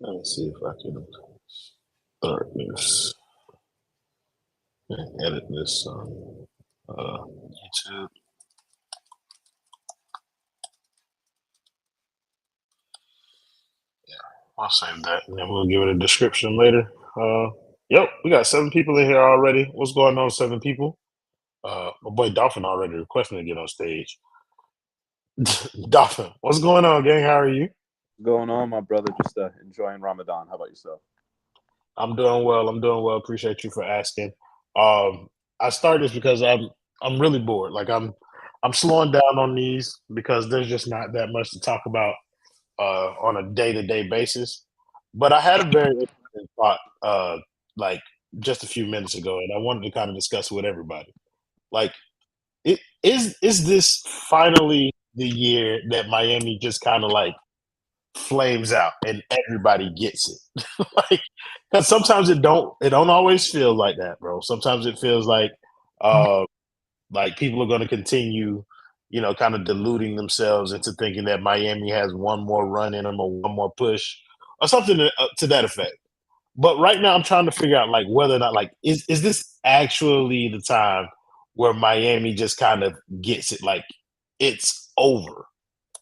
Let me see if I can start this and edit this on YouTube. I'll save that and then we'll give it a description later. Yep, we got 7 people in here already. What's going on, 7 people? My boy Dolphin already requesting to get on stage. Dolphin, what's going on, gang? How are you? Going on, my brother? Just enjoying Ramadan. How about yourself? I'm doing well. I'm doing well. Appreciate you for asking. I started this because I'm really bored. Like I'm slowing down on these because there's just not that much to talk about on a day to day basis. But I had a very interesting thought like just a few minutes ago, and I wanted to kind of discuss it with everybody. Like, is this finally the year that Miami just kind of like flames out and everybody gets it? Like, because sometimes it don't always feel like that, bro. Sometimes it feels uh like people are going to continue, kind of deluding themselves into thinking that Miami has one more run in them or one more push or something to that effect. But right now, I'm trying to figure out like whether or not like is this actually the time where Miami just kind of gets it? Like it's over.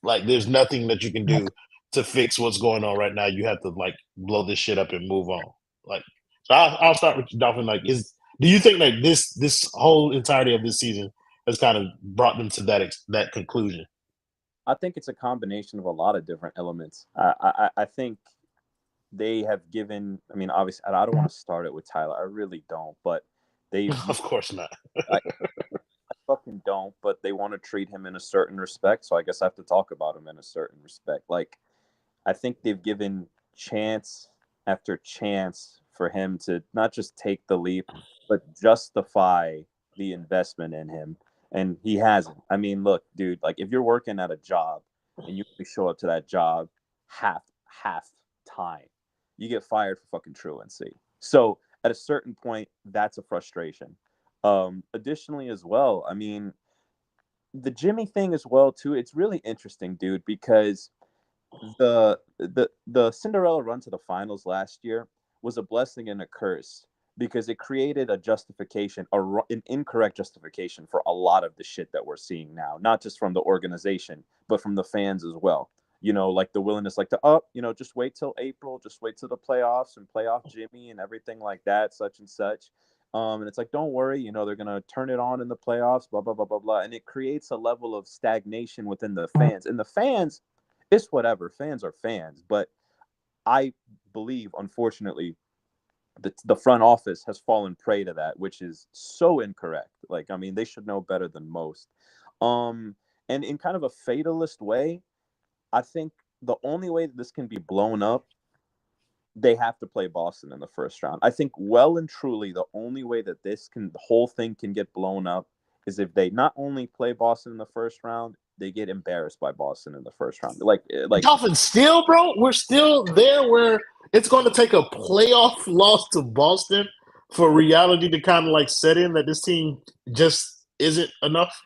Like there's nothing that you can do to fix what's going on right now. You have to like blow this shit up and move on. Like, so I'll start with you, Dolphin. Like, do you think like this whole entirety of this season has kind of brought them to that conclusion? I think it's a combination of a lot of different elements. I think they have given. I mean, obviously, I don't want to start it with Tyler. I really don't. But they've. Of course not. I fucking don't. But they want to treat him in a certain respect. So I guess I have to talk about him in a certain respect. Like I think they've given chance after chance for him to not just take the leap, but justify the investment in him. And he hasn't. I mean, look, dude, like if you're working at a job and you only show up to that job half time, you get fired for fucking truancy. So at a certain point, that's a frustration. Additionally, as well, I mean, the Jimmy thing as well too. It's really interesting, dude, because the Cinderella run to the finals last year was a blessing and a curse because it created a justification, an incorrect justification for a lot of the shit that we're seeing now, not just from the organization, but from the fans as well. Like the willingness, like just wait till April, just wait till the playoffs and playoff Jimmy and everything like that, such and such. And it's like, don't worry, they're gonna turn it on in the playoffs, blah blah blah blah blah, and it creates a level of stagnation within the fans. And the fans, it's whatever. Fans are fans, but I believe, unfortunately, the front office has fallen prey to that, which is so incorrect. Like, I mean, they should know better than most. Um, and in kind of a fatalist way, I think the only way that this can be blown up, they have to play Boston in the first round. I think well and truly the only way that the whole thing can get blown up is if they not only play Boston in the first round, they get embarrassed by Boston in the first round. Like Dolphins still, bro. We're still there where it's going to take a playoff loss to Boston for reality to kind of like set in that this team just isn't enough.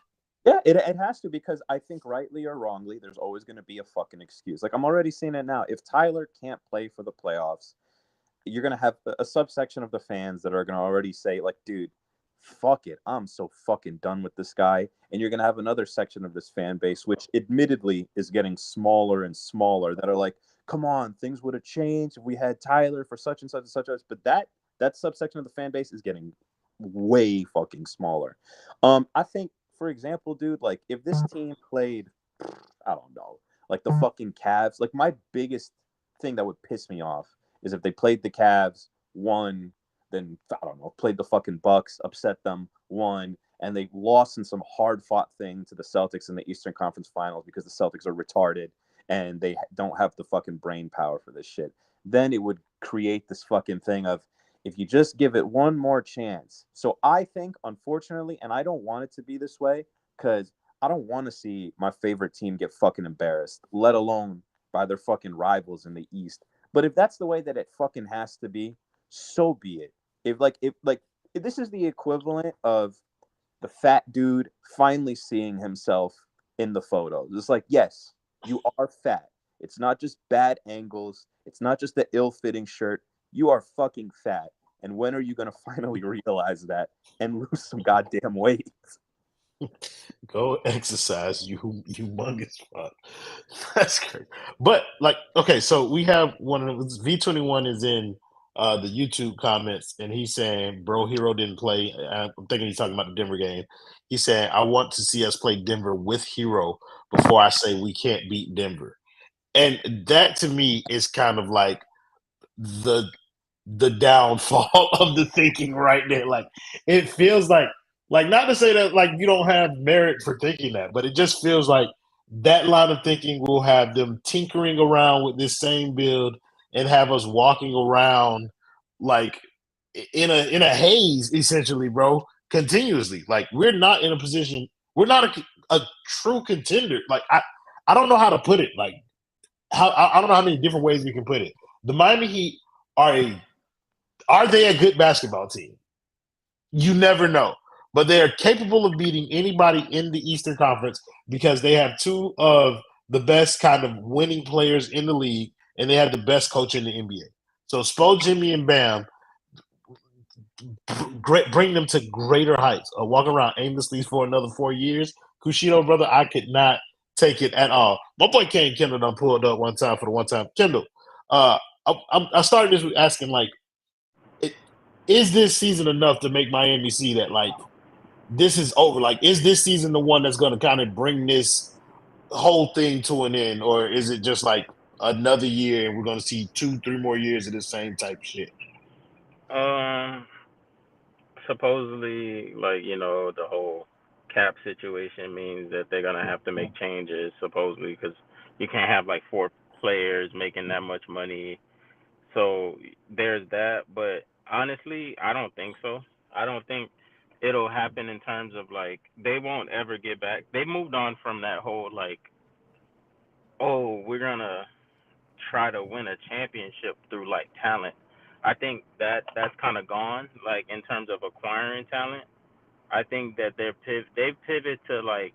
Yeah, it has to because I think rightly or wrongly, there's always going to be a fucking excuse. Like I'm already seeing it now. If Tyler can't play for the playoffs, you're going to have a subsection of the fans that are going to already say, like, dude, fuck it. I'm so fucking done with this guy. And you're going to have another section of this fan base, which admittedly is getting smaller and smaller, that are like, come on, things would have changed if we had Tyler for such and such and such. But that subsection of the fan base is getting way fucking smaller. I think, for example, dude, like if this team played, I don't know, like the fucking Cavs, like my biggest thing that would piss me off is if they played the Cavs, won, then I don't know, played the fucking Bucks, upset them, won, and they lost in some hard fought thing to the Celtics in the Eastern Conference Finals because the Celtics are retarded and they don't have the fucking brain power for this shit. Then it would create this fucking thing of if you just give it one more chance. So I think, unfortunately, and I don't want it to be this way because I don't want to see my favorite team get fucking embarrassed, let alone by their fucking rivals in the East. But if that's the way that it fucking has to be, so be it. If this is the equivalent of the fat dude finally seeing himself in the photos. It's like, yes, you are fat. It's not just bad angles. It's not just the ill-fitting shirt. You are fucking fat. And when are you going to finally realize that and lose some goddamn weight? Go exercise, you humongous fuck. That's great. But like, okay, so we have one of the V21 is in the YouTube comments, and he's saying, "Bro, Hero didn't play." I'm thinking he's talking about the Denver game. He's saying, "I want to see us play Denver with Hero before I say we can't beat Denver." And that to me is kind of like the downfall of the thinking right there. Like it feels like not to say that like you don't have merit for thinking that, but it just feels like that line of thinking will have them tinkering around with this same build and have us walking around like in a haze essentially, bro, continuously. Like we're not in a position, we're not a true contender. Like I don't know how to put it. Like how I don't know how many different ways we can put it. The Miami Heat are they a good basketball team? You never know. But they are capable of beating anybody in the Eastern Conference because they have two of the best kind of winning players in the league, and they have the best coach in the NBA. So Spo, Jimmy, and Bam bring them to greater heights. Walk around aimlessly for another 4 years. Kushida, brother, I could not take it at all. My boy Kane Kendall done pulled up one time for the one time. Kendall, I started this with asking, like, is this season enough to make Miami see that, like, this is over? Like, is this season the one that's going to kind of bring this whole thing to an end? Or is it just like another year and we're going to see 2-3 more years of the same type of shit? Supposedly, like, the whole cap situation means that they're gonna have to make changes, supposedly, because you can't have like four players making that much money. So there's that. But honestly, I don't think so. I don't think it'll happen in terms of like they won't ever get back. They moved on from that whole like, oh, we're gonna try to win a championship through like talent. I think that that's kind of gone, like in terms of acquiring talent. I think that they've pivoted to like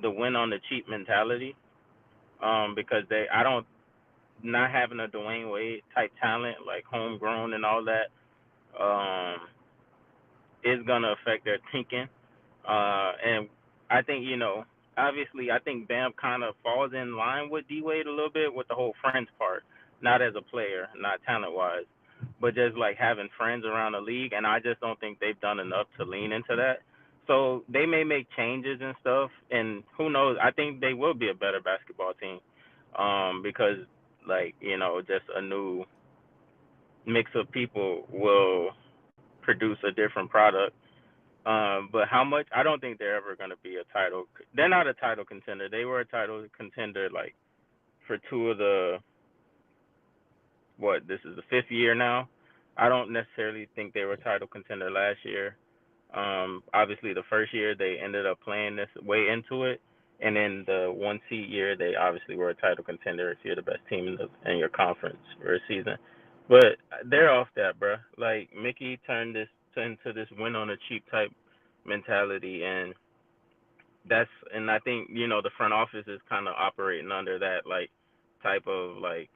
the win on the cheap mentality. Because I don't, not having a Dwayne Wade type talent like homegrown and all that, um, is gonna affect their thinking. And I think obviously I think Bam kind of falls in line with D Wade a little bit with the whole friends part, not as a player, not talent wise, but just like having friends around the league. And I just don't think they've done enough to lean into that. So they may make changes and stuff, and who knows? I think they will be a better basketball team, because like just a new mix of people will produce a different product. But how much? I don't think they're ever going to be a title. They're not a title contender. They were a title contender like for two of the what? This is the fifth year now. I don't necessarily think they were a title contender last year. Obviously, the first year they ended up playing this way into it, and then the one seed year they obviously were a title contender if you're the best team in your conference for a season. But they're off that, bro. Like Mickey turned this into this win on a cheap type mentality, and I think the front office is kind of operating under that like type of like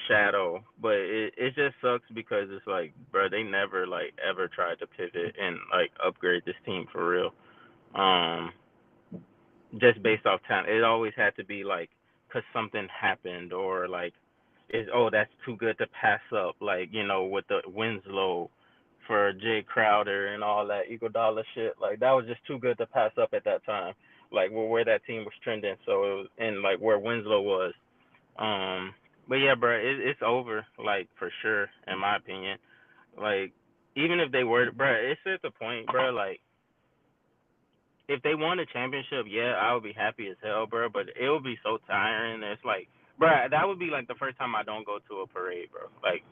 shadow. But it just sucks because it's like, bro, they never like ever tried to pivot and like upgrade this team for real. Um, just based off talent, it always had to be like because something happened or like that's too good to pass up. Like with the Winslow for Jay Crowder and all that Iguodala shit. Like that was just too good to pass up at that time. Like where that team was trending, so it was, and like where Winslow was. Um, but yeah, bro, it's over, like for sure, in my opinion. Like even if they were, bro, it's at the point, bro. Like if they won a championship, yeah, I would be happy as hell, bro. But it would be so tiring. It's like, bro, that would be like the first time I don't go to a parade, bro. Like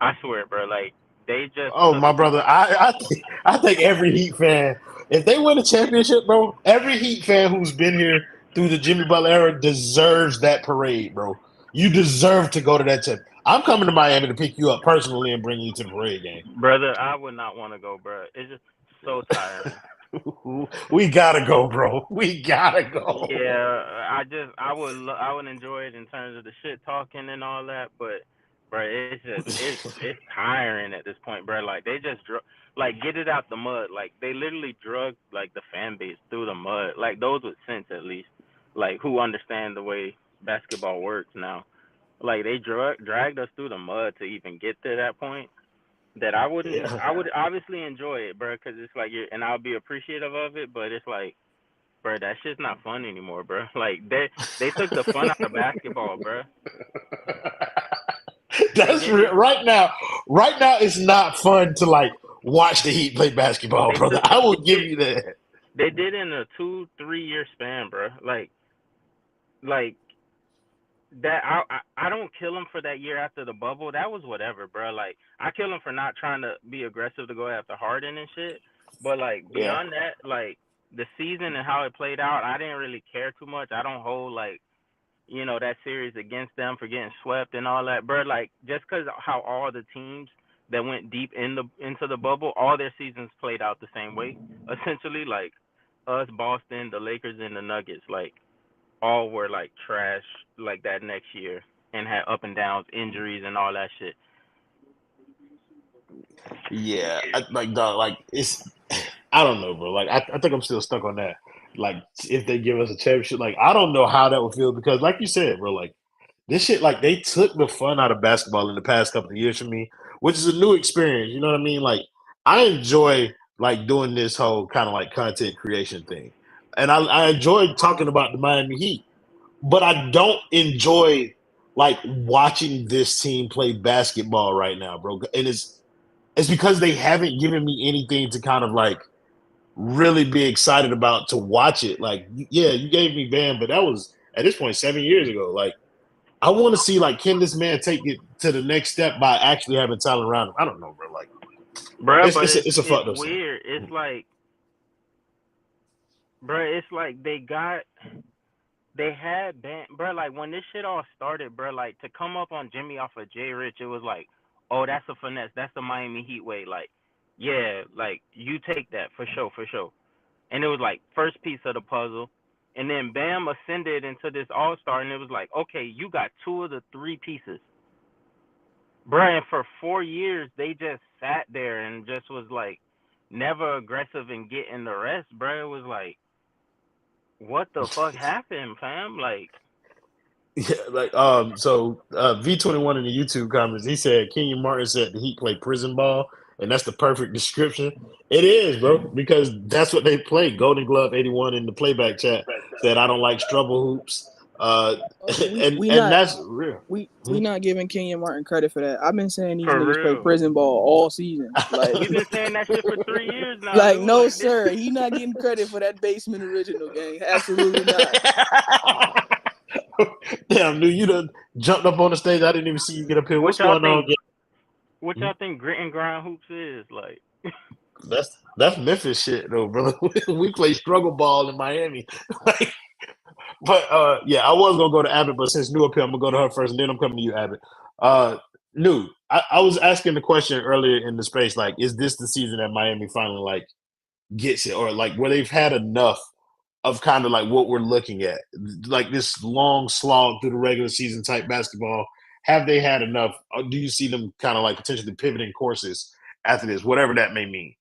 I swear, bro. Like they just Oh, took my brother, I think every Heat fan, if they win a championship, bro, every Heat fan who's been here through the Jimmy Butler era deserves that parade, bro. You deserve to go to that tip. I'm coming to Miami to pick you up personally and bring you to the parade game. brother. I would not want to go, bro. It's just so tiring. We gotta go, bro. We gotta go. Yeah, I would enjoy it in terms of the shit talking and all that, but bro, it's tiring at this point, bro. Like they just like get it out the mud. Like they literally drug like the fan base through the mud. Like those with sense at least, like who understand the way basketball works now. Like they dragged us through the mud to even get to that point. That Yeah. I would obviously enjoy it, bro, because it's like and I'll be appreciative of it, but it's like bro, that shit's not fun anymore, bro. Like they took the fun out of basketball, bro. They That's did it. right now. Right now, it's not fun to like watch the Heat play basketball, They brother. took I will give you that. they did it in a 2-3 year span, bro. Like that. I don't kill them for that year after the bubble. That was whatever, bro. Like I kill them for not trying to be aggressive to go after Harden and shit. But like Yeah. beyond that, like the season and how it played out, I didn't really care too much. I don't hold like that series against them for getting swept and all that, bro. Like just because how all the teams that went deep into the bubble, all their seasons played out the same way. Essentially, like us, Boston, the Lakers, and the Nuggets, like all were like trash like that next year and had up and downs, injuries, and all that shit. Yeah, like dog, like it's. I don't know, bro. Like I think I'm still stuck on that. Like if they give us a championship, like I don't know how that would feel because, like you said, bro, like this shit, like they took the fun out of basketball in the past couple of years for me, which is a new experience. You know what I mean? Like I enjoy like doing this whole kind of like content creation thing, and I enjoy talking about the Miami Heat, but I don't enjoy like watching this team play basketball right now, bro. And it's because they haven't given me anything to kind of like really be excited about to watch it. Like, yeah, you gave me Bam, but that was at this point 7 years ago. Like, I want to see like can this man take it to the next step by actually having talent around him. I don't know, bro. Like, Bro, but it's a it's fucked up thing. weird. It's like, bro, it's like they had been, bro, like when this shit all started, bro, like to come up on Jimmy off of Jay Rich, it was like, oh, that's a finesse. That's the Miami Heat way. Like, yeah, like you take that for sure, for sure. And it was like first piece of the puzzle. And then Bam ascended into this all star, and it was like, okay, you got two of the three pieces. Bro, and for 4 years, they just sat there and just was like never aggressive in getting the rest, bro. It was like, what the fuck happened, fam? Like, Yeah, like so V21 in the YouTube comments, he said Kenyon Martin said the Heat play prison ball, and that's the perfect description. It is, bro, because that's what they play. Golden Glove 81 in the playback chat said I don't like struggle hoops. And that's real. We not giving Kenyon Martin credit for that. I've been saying these for niggas play real. prison ball all season. Like You've been saying that shit for 3 years now. like dude. no Like, sir, he not getting credit for that basement original gang. Absolutely not. Damn, dude, you done jumped up on the stage. I didn't even see you get up here. What's y'all going on? think? What y'all think grit and grind hoops is like? That's Memphis shit though, brother. We play struggle ball in Miami. Like, but yeah, I was gonna go to Abbott, but since New up here, I'm gonna go to her first, and then I'm coming to you, Abbott. New, I was asking the question earlier in the space, like, is this the season that Miami finally like gets it, or like where they've had enough of kind of like what we're looking at, like this long slog through the regular season type basketball? Have they had enough? Or do you see them kind of like potentially pivoting courses after this, whatever that may mean?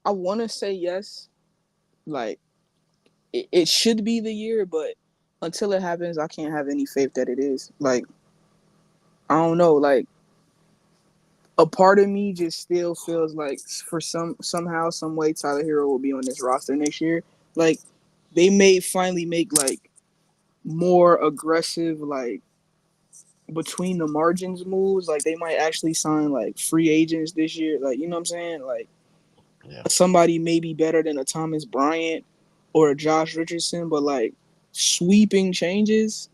I want to say yes. Like it should be the year, but until it happens, I can't have any faith that it is. Like I don't know. Like a part of me just still feels like for somehow, some way, Tyler Hero will be on this roster next year. Like they may finally make like more aggressive, like between the margins moves. Like they might actually sign like free agents this year. Like, you know what I'm saying? Like somebody maybe better than a Thomas Bryant or a Josh Richardson, but like sweeping changes,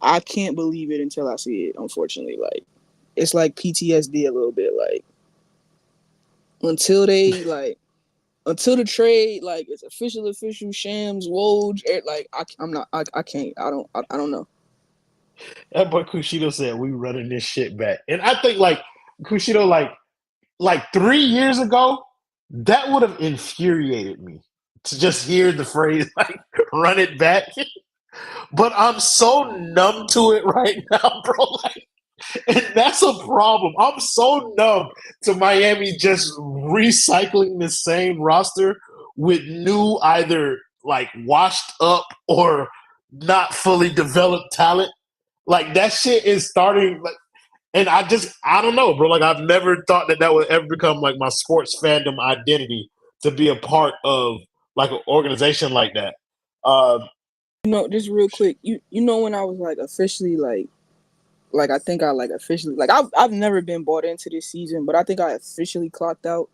I can't believe it until I see it, unfortunately. Like it's like PTSD a little bit. Like until the trade, like it's official, Shams, Woj, like I can't. I don't know. That boy Kushida said we running this shit back, and I think like Kushida, like 3 years ago, that would have infuriated me to just hear the phrase like "run it back." But I'm so numb to it right now, bro. Like, and that's a problem. I'm so numb to Miami just recycling the same roster with new, either like washed up or not fully developed talent. Like that shit is starting. Like, and I don't know, bro. Like I've never thought that would ever become like my sports fandom identity to be a part of like an organization like that. Just real quick, you know when I was like officially like I think I like officially like I've never been bought into this season, but I think I officially clocked out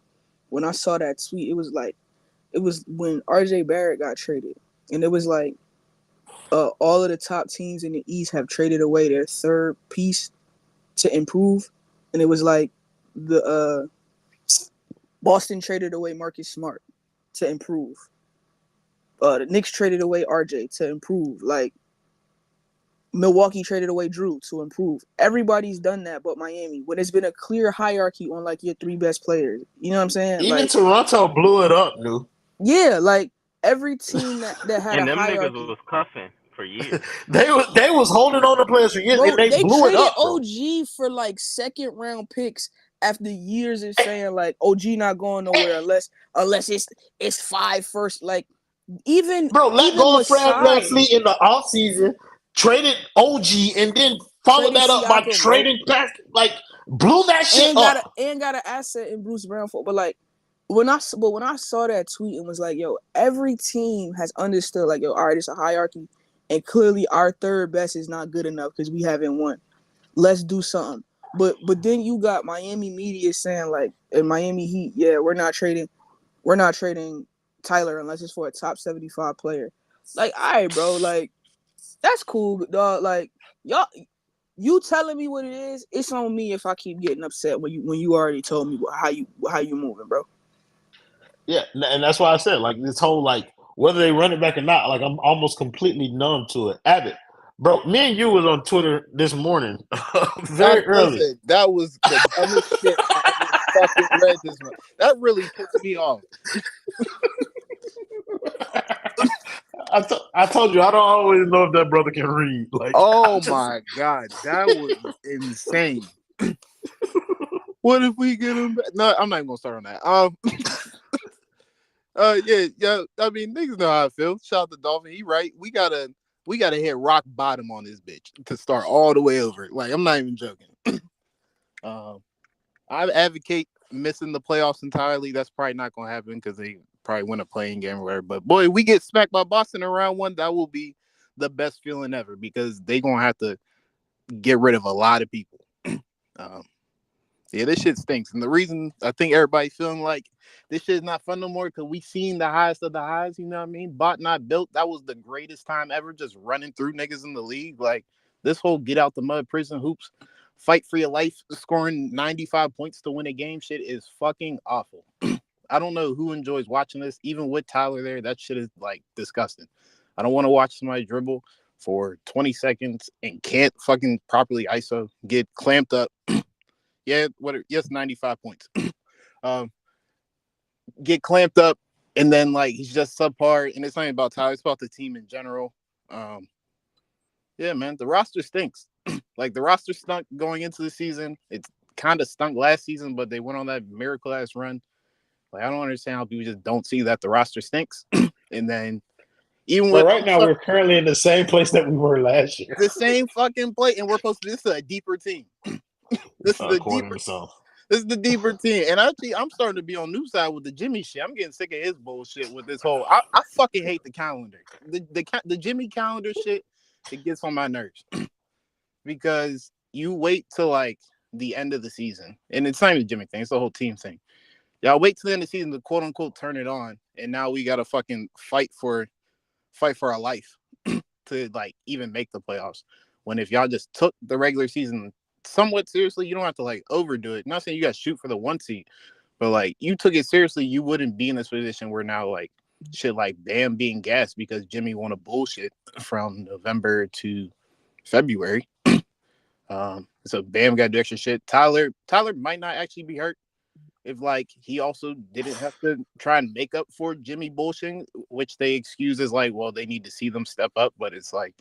when I saw that tweet. It was when RJ Barrett got traded, and it was like all of the top teams in the East have traded away their third piece to improve, and it was like the Boston traded away Marcus Smart to improve. The Knicks traded away RJ to improve. Like Milwaukee traded away Drew to improve. Everybody's done that but Miami. When it's been a clear hierarchy on like your three best players. You know what I'm saying? Even like, Toronto blew it up, dude. Yeah, like every team that had And a them hierarchy. niggas was cuffing for years. they was holding on to players for years, Bro, and they blew it traded up. Bro. OG for like second round picks after years of saying like OG not going nowhere unless it's 5 first. Like even let even go of Fred Masai VanVleet in the offseason, traded OG, and then followed traded that up by Siakam, trading back, like blew that shit up. got an asset in Bruce Brown for, but like when I saw that tweet and was like, yo, every team has understood like, yo, all right, it's a hierarchy, and clearly our third best is not good enough because we haven't won. Let's do something. But then you got Miami media saying like, in Miami Heat, yeah, we're not trading Tyler unless it's for a top 75 player. Like, all right, bro, like that's cool, dog. Like y'all, you telling me what it is, it's on me if I keep getting upset when you already told me how you moving, bro. Yeah, and that's why I said like this whole like whether they run it back or not, like I'm almost completely numb to it. Abbott, bro, me and you was on Twitter this morning, very early. Listen, that was the dumbest shit I ever fucking read this month. That really pissed me off. I told you I don't always know if that brother can read. Like, oh my god, that was insane. What if we get him back? No, I'm not even gonna start on that. Yeah. I mean, niggas know how I feel. Shout out to Dolphin. He right. We gotta hit rock bottom on this bitch to start all the way over. Like, I'm not even joking. I advocate missing the playoffs entirely. That's probably not gonna happen because they probably win a playing game or whatever. But boy, we get smacked by Boston in round one, that will be the best feeling ever because they gonna have to get rid of a lot of people. Yeah, this shit stinks. And the reason I think everybody feeling like this shit is not fun no more because we seen the highest of the highs, you know what I mean? Bought not built. That was the greatest time ever, just running through niggas in the league. Like this whole get out the mud prison hoops, fight for your life, scoring 95 points to win a game shit is fucking awful. I don't know who enjoys watching this, even with Tyler there. That shit is like disgusting. I don't want to watch somebody dribble for 20 seconds and can't fucking properly ISO, get clamped up. Yes, 95 points. Get clamped up, and then like he's just subpar, and it's not even about Tyler, it's about the team in general. Yeah, man, the roster stinks. Like the roster stunk going into the season. It kind of stunk last season, but they went on that miracle ass run. Like I don't understand how people just don't see that the roster stinks. And then even with right now, we're currently in the same place that we were last year. The same fucking play, and we're supposed to. This is a deeper team. This is the deeper team, and actually, I'm starting to be on new side with the Jimmy shit. I'm getting sick of his bullshit with this whole. I fucking hate the calendar. The Jimmy calendar shit. It gets on my nerves because you wait till like the end of the season, and it's not even the Jimmy thing. It's the whole team thing. Y'all wait till the end of the season to quote unquote turn it on, and now we gotta fucking fight for our life to like even make the playoffs. When if y'all just took the regular season somewhat seriously, you don't have to like overdo it. I'm not saying you got to shoot for the 1 seed, but like you took it seriously, you wouldn't be in this position where now like shit like Bam being gassed because Jimmy won a bullshit from November to February. So Bam got to do extra shit. Tyler might not actually be hurt. if like he also didn't have to try and make up for Jimmy bullshitting, which they excuse as like, well, they need to see them step up, but it's like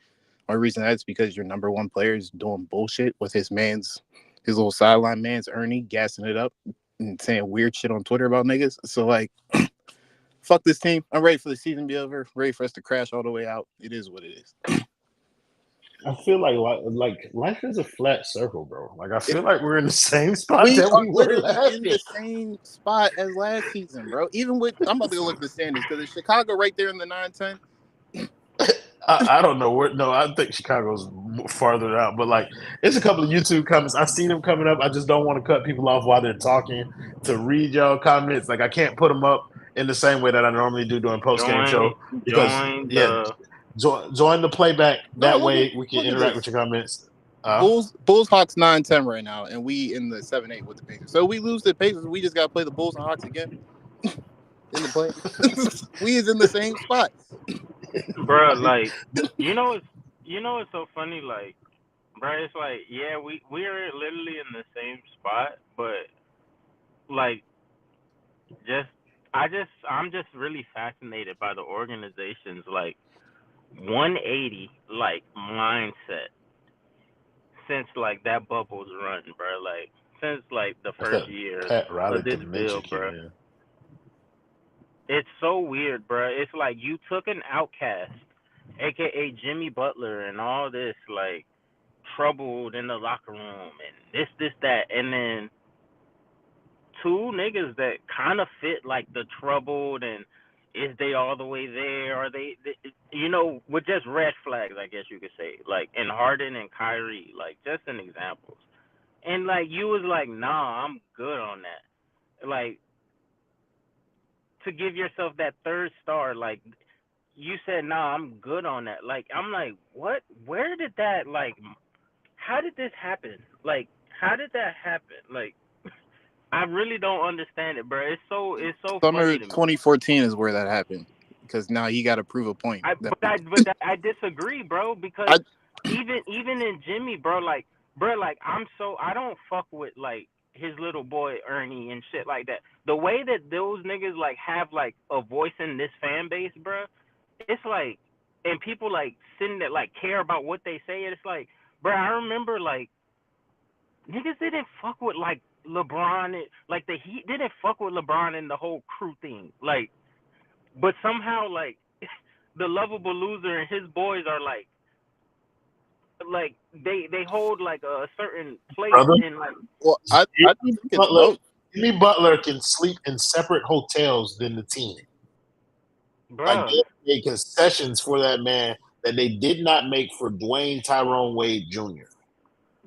only reason that's because your number one player is doing bullshit with his little sideline man's Ernie gassing it up and saying weird shit on Twitter about niggas. So like, fuck this team. I'm ready for the season to be over. Ready for us to crash all the way out. It is what it is. I feel like life is a flat circle, bro. Like I feel like we're in the same spot We that are we were literally last in year. the same spot as last season, bro. Even with, I'm about to go look at the standings because it's Chicago right there in the 9-10. I don't know where. No, I think Chicago's farther out. But like, it's a couple of YouTube comments. I see them coming up. I just don't want to cut people off while they're talking to read y'all comments. Like I can't put them up in the same way that I normally do during post game show because join the playback. That way we can interact with your comments. Bulls Hawks 9-10 right now, and we in the 7-8 with the Pacers. So we lose the Pacers, we just gotta play the Bulls and Hawks again in the play. We is in the same spot, bro. Like it's so funny. Like, bro, it's like we are literally in the same spot, but like I'm just really fascinated by the organization's like 180 like mindset since like that Bubbles run, bro. Like since like the first year of this build, bro. It's so weird, bro. It's like you took an outcast, aka Jimmy Butler, and all this like troubled in the locker room and this, that, and then two niggas that kind of fit like the troubled and is they all the way there? Are they with just red flags, I guess you could say, like in Harden and Kyrie, like just an examples. And like you was like, nah, I'm good on that. Like to give yourself that third star, like you said, nah, I'm good on that. Like I'm like, what? Where did that like? How did this happen? Like, how did that happen? Like, I really don't understand it, bro. It's so Summer funny to me. 2014 is where that happened because now he got to prove a point. I disagree, bro. Because even in Jimmy, bro, like I don't fuck with like his little boy Ernie and shit like that. The way that those niggas like have like a voice in this fan base, bro, it's like, and people like sitting there like care about what they say. And it's like, bro, I remember like niggas didn't fuck with like LeBron, like the Heat didn't fuck with LeBron and the whole crew thing, like, but somehow like the lovable loser and his boys are like they hold like a certain place in like. Well, I think it's both. Jimmy Butler can sleep in separate hotels than the team. Bro. Like they made concessions for that man that they did not make for Dwayne Tyrone Wade Jr.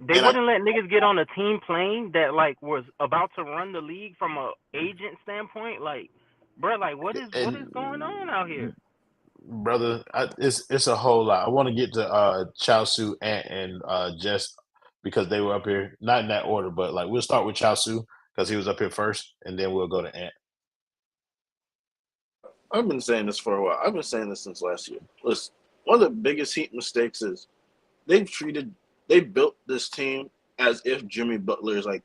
They wouldn't let niggas get on a team plane that like was about to run the league from a agent standpoint. Like, bro, like what is going on out here, brother? It's a whole lot. I want to get to Chaosu, Ant, and Jess because they were up here, not in that order, but like we'll start with Chaosu because he was up here first, and then we'll go to Ant. I've been saying this for a while. I've been saying this since last year. Listen, one of the biggest Heat mistakes is they built this team as if Jimmy Butler is like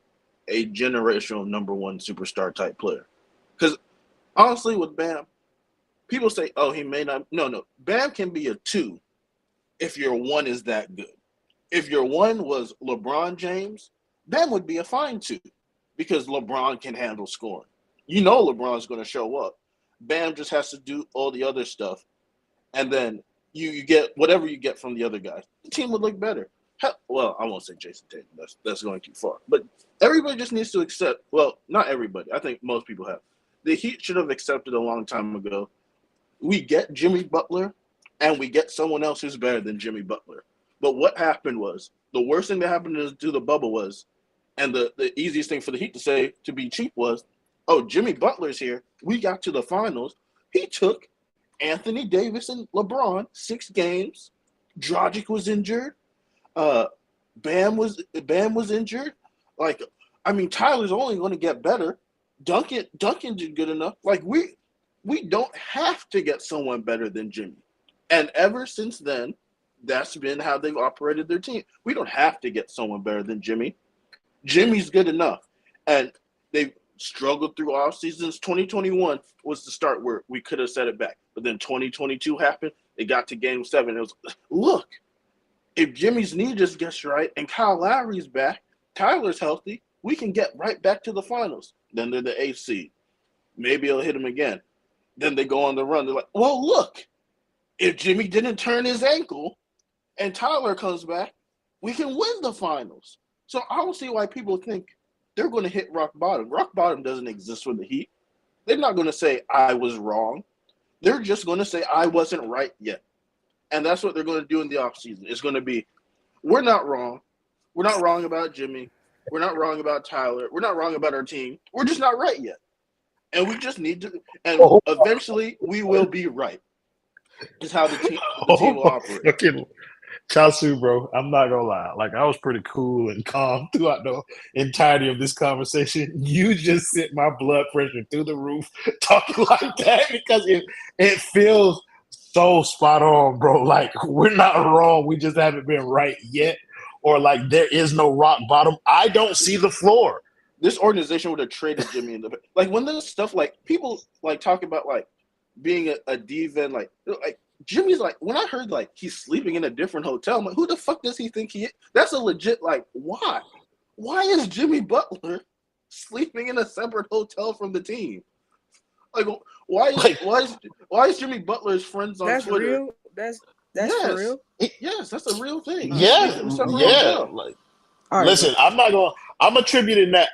a generational number one superstar type player. Because honestly, with Bam, people say, oh, he may not. No. Bam can be a 2 if your 1 is that good. If your 1 was LeBron James, Bam would be a fine 2 because LeBron can handle scoring. You know LeBron's going to show up. Bam just has to do all the other stuff. And then you get whatever you get from the other guys. The team would look better. Well, I won't say Jason Tatum. That's going too far. But everybody just needs to accept. Well, not everybody. I think most people have. The Heat should have accepted a long time ago. We get Jimmy Butler, and we get someone else who's better than Jimmy Butler. But what happened was, the worst thing that happened to the bubble was, and the easiest thing for the Heat to say to be cheap was, oh, Jimmy Butler's here. We got to the finals. He took Anthony Davis and LeBron 6 games. Dragic was injured. Bam was injured. Like, I mean, Tyler's only going to get better. Duncan did good enough. Like, we don't have to get someone better than Jimmy. And ever since then, that's been how they've operated their team. We don't have to get someone better than Jimmy. Jimmy's good enough. And struggled through all seasons. 2021 was the start where we could have set it back. But then 2022 happened. It got to game 7. It was, look, if Jimmy's knee just gets right and Kyle Lowry's back, Tyler's healthy, we can get right back to the finals. Then they're the 8th seed. Maybe it'll hit them again. Then they go on the run. They're like, well, look, if Jimmy didn't turn his ankle and Tyler comes back, we can win the finals. So I don't see why people think they're going to hit rock bottom. Rock bottom doesn't exist for the Heat. They're not going to say, I was wrong. They're just going to say, I wasn't right yet. And that's what they're going to do in the offseason. It's going to be, we're not wrong. We're not wrong about Jimmy. We're not wrong about Tyler. We're not wrong about our team. We're just not right yet. And we just need to, and eventually we will be right. Is how the team will operate. Okay. Chelsea, bro, I'm not gonna lie. Like, I was pretty cool and calm throughout the entirety of this conversation. You just sent my blood pressure through the roof talking like that because it feels so spot on, bro. Like, we're not wrong. We just haven't been right yet. Or like, there is no rock bottom. I don't see the floor. This organization would have traded Jimmy in the like when this stuff like people like talk about like being a diva and like Jimmy's like when I heard like he's sleeping in a different hotel, I'm like, who the fuck does he think he is? That's a legit like why? Why is Jimmy Butler sleeping in a separate hotel from the team? Like why is Jimmy Butler's friends on That's Twitter? real. That's for real. Yes, that's a real thing. Yeah. Like, All right, listen, I'm attributing that.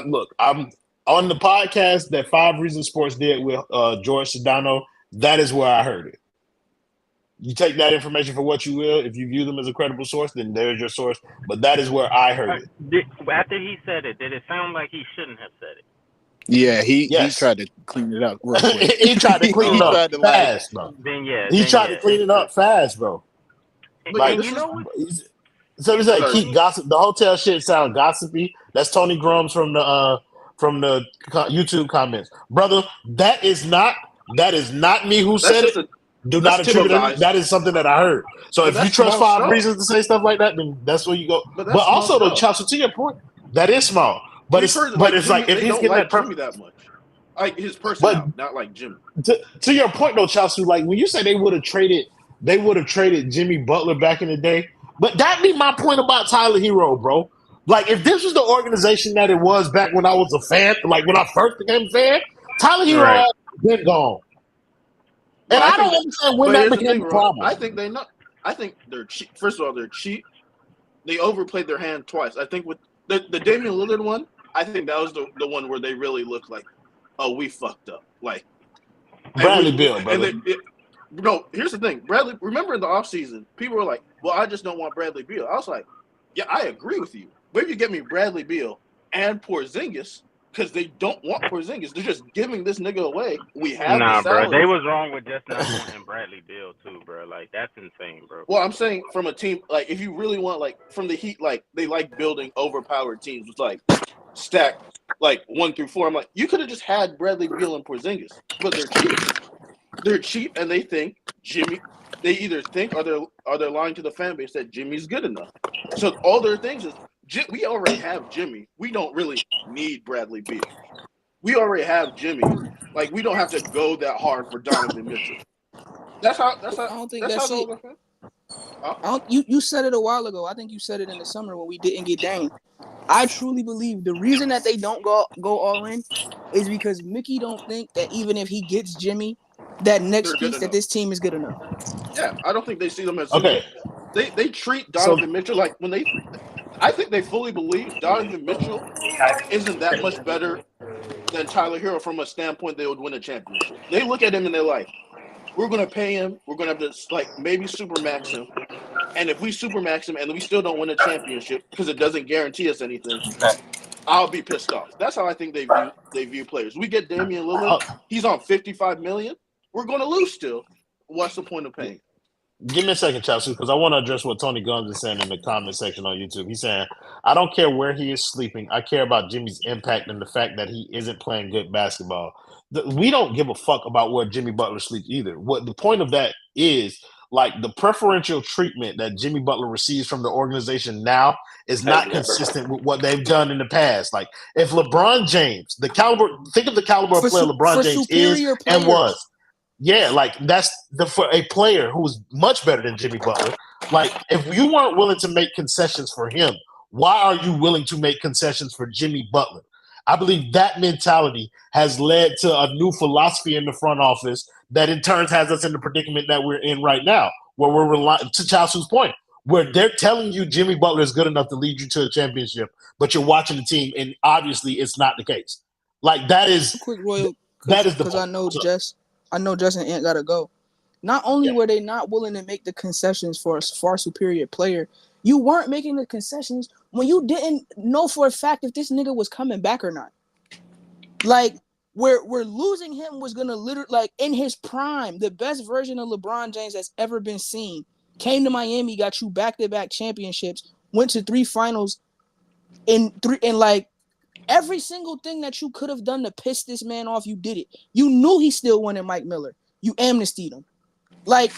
Look, I'm on the podcast that 5 Reasons Sports did with George Sedano. That is where I heard it. You take that information for what you will. If you view them as a credible source, then there's your source. But that is where I heard it. After he said it, did it sound like he shouldn't have said it? Yeah, he tried to clean it up real quick. He tried to clean it up fast, bro. He tried to clean it up fast, bro. Like, you know what? So he's like, keep gossip. The hotel shit sound gossipy. That's Tony Grums from the YouTube comments, brother. That is not me who said it. Do not attribute it. That is something that I heard. So if you trust 5 Reasons to say stuff like that, then that's where you go. But also, though, Chelsea, to your point, that is small. But it's like if he's getting that Jimmy that much, like his personality, not like Jimmy. To your point, though, Chelsea, like when you say they would have traded Jimmy Butler back in the day. But that be my point about Tyler Hero, bro. Like, if this was the organization that it was back when I was a fan, like when I first became a fan, Tyler Hero had been gone. And I don't understand when that became a problem. I think they're cheap. First of all, they're cheap. They overplayed their hand twice. I think with the Damian Lillard one, I think that was the one where they really looked like, oh, we fucked up. Like Bradley Beal, brother. No, here's the thing. Bradley, remember in the offseason, people were like, well, I just don't want Bradley Beal. I was like, yeah, I agree with you. Maybe you get me Bradley Beal and Porzingis because they don't want Porzingis. They're just giving this nigga away. We have bro. They was wrong with just not wanting Bradley Beal too, bro. Like, that's insane, bro. Well, I'm saying from a team, like, if you really want, like, from the Heat, like, they like building overpowered teams with, like, stacked, like, 1 through 4. I'm like, you could have just had Bradley Beal and Porzingis, but they're cheap. They're cheap, and they think Jimmy. They either think or they're lying to the fan base that Jimmy's good enough. So all their things is we already have Jimmy. We don't really need Bradley Beal. We already have Jimmy. Like, we don't have to go that hard for Donovan Mitchell. That's how. I don't think that's it. You said it a while ago. I think you said it in the summer when we didn't get Dame. I truly believe the reason that they don't go all in is because Mickey don't think that even if he gets Jimmy, that next piece that this team is good enough. Yeah, I don't think they see them as okay. They treat Donovan Mitchell like when they. I think they fully believe Donovan Mitchell isn't that much better than Tyler Hero from a standpoint they would win a championship. They look at him and they're like, we're going to pay him. We're going to have to, like, maybe supermax him. And if we supermax him and we still don't win a championship because it doesn't guarantee us anything, I'll be pissed off. That's how I think they view players. We get Damian Lillard. He's on $55 million. We're going to lose still. What's the point of paying? Give me a second, Chelsea, because I want to address what Tony Guns is saying in the comment section on YouTube. He's saying, I don't care where he is sleeping. I care about Jimmy's impact and the fact that he isn't playing good basketball. We don't give a fuck about where Jimmy Butler sleeps either. What the point of that is, like the preferential treatment that Jimmy Butler receives from the organization now is not consistent with what they've done in the past. Like if LeBron James, think of the caliber of player LeBron James is and was. Yeah, like that's for a player who's much better than Jimmy Butler. Like if you weren't willing to make concessions for him, why are you willing to make concessions for Jimmy Butler? I believe that mentality has led to a new philosophy in the front office that in turn has us in the predicament that we're in right now, where we're relying, to Chalsu's point, where they're telling you Jimmy Butler is good enough to lead you to a championship, but you're watching the team and obviously it's not the case. Like that is quick, Royal, that is the because I know Jess and Ant gotta go. Not only were they not willing to make the concessions for a far superior player, you weren't making the concessions when you didn't know for a fact if this nigga was coming back or not. Like, we're losing him was gonna literally, like, in his prime, the best version of LeBron James that's ever been seen. Came to Miami, got you back-to-back championships, went to 3 finals in like every single thing that you could have done to piss this man off, you did it. You knew he still wanted Mike Miller. You amnestied him. Like,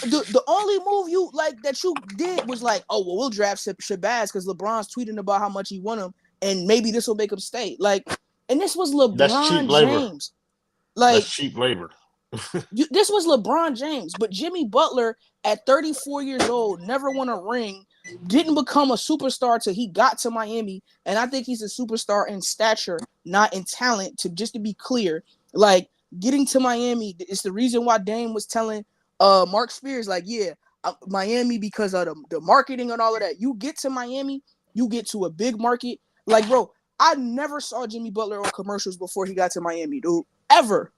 the only move you that you did was like, oh well, we'll draft Shabazz because LeBron's tweeting about how much he want him, and maybe this will make him stay. Like, and this was LeBron James. Like, that's cheap labor. This was LeBron James, but Jimmy Butler at 34 years old never won a ring, didn't become a superstar till he got to Miami, and I think he's a superstar in stature, not in talent. To be clear, like getting to Miami is the reason why Dame was telling Mark Spears, like, yeah, Miami because of the marketing and all of that. You get to Miami, you get to a big market. Like, bro, I never saw Jimmy Butler on commercials before he got to Miami, dude, ever.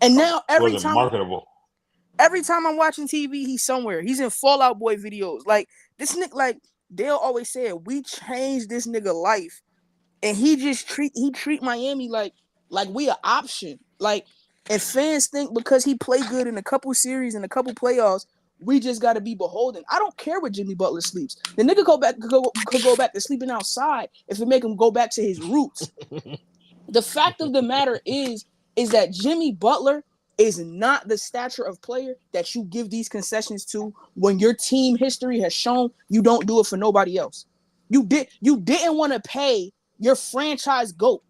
And now every time I'm watching TV, he's somewhere. He's in Fall Out Boy videos. Like, this nigga, like Dale always said, we changed this nigga life, and he just treat Miami like we an option. Like, and fans think because he played good in a couple series and a couple playoffs, we just got to be beholden. I don't care where Jimmy Butler sleeps. The nigga could go back to sleeping outside if it make him go back to his roots. The fact of the matter is that Jimmy Butler is not the stature of player that you give these concessions to when your team history has shown you don't do it for nobody else. You didn't want to pay your franchise GOAT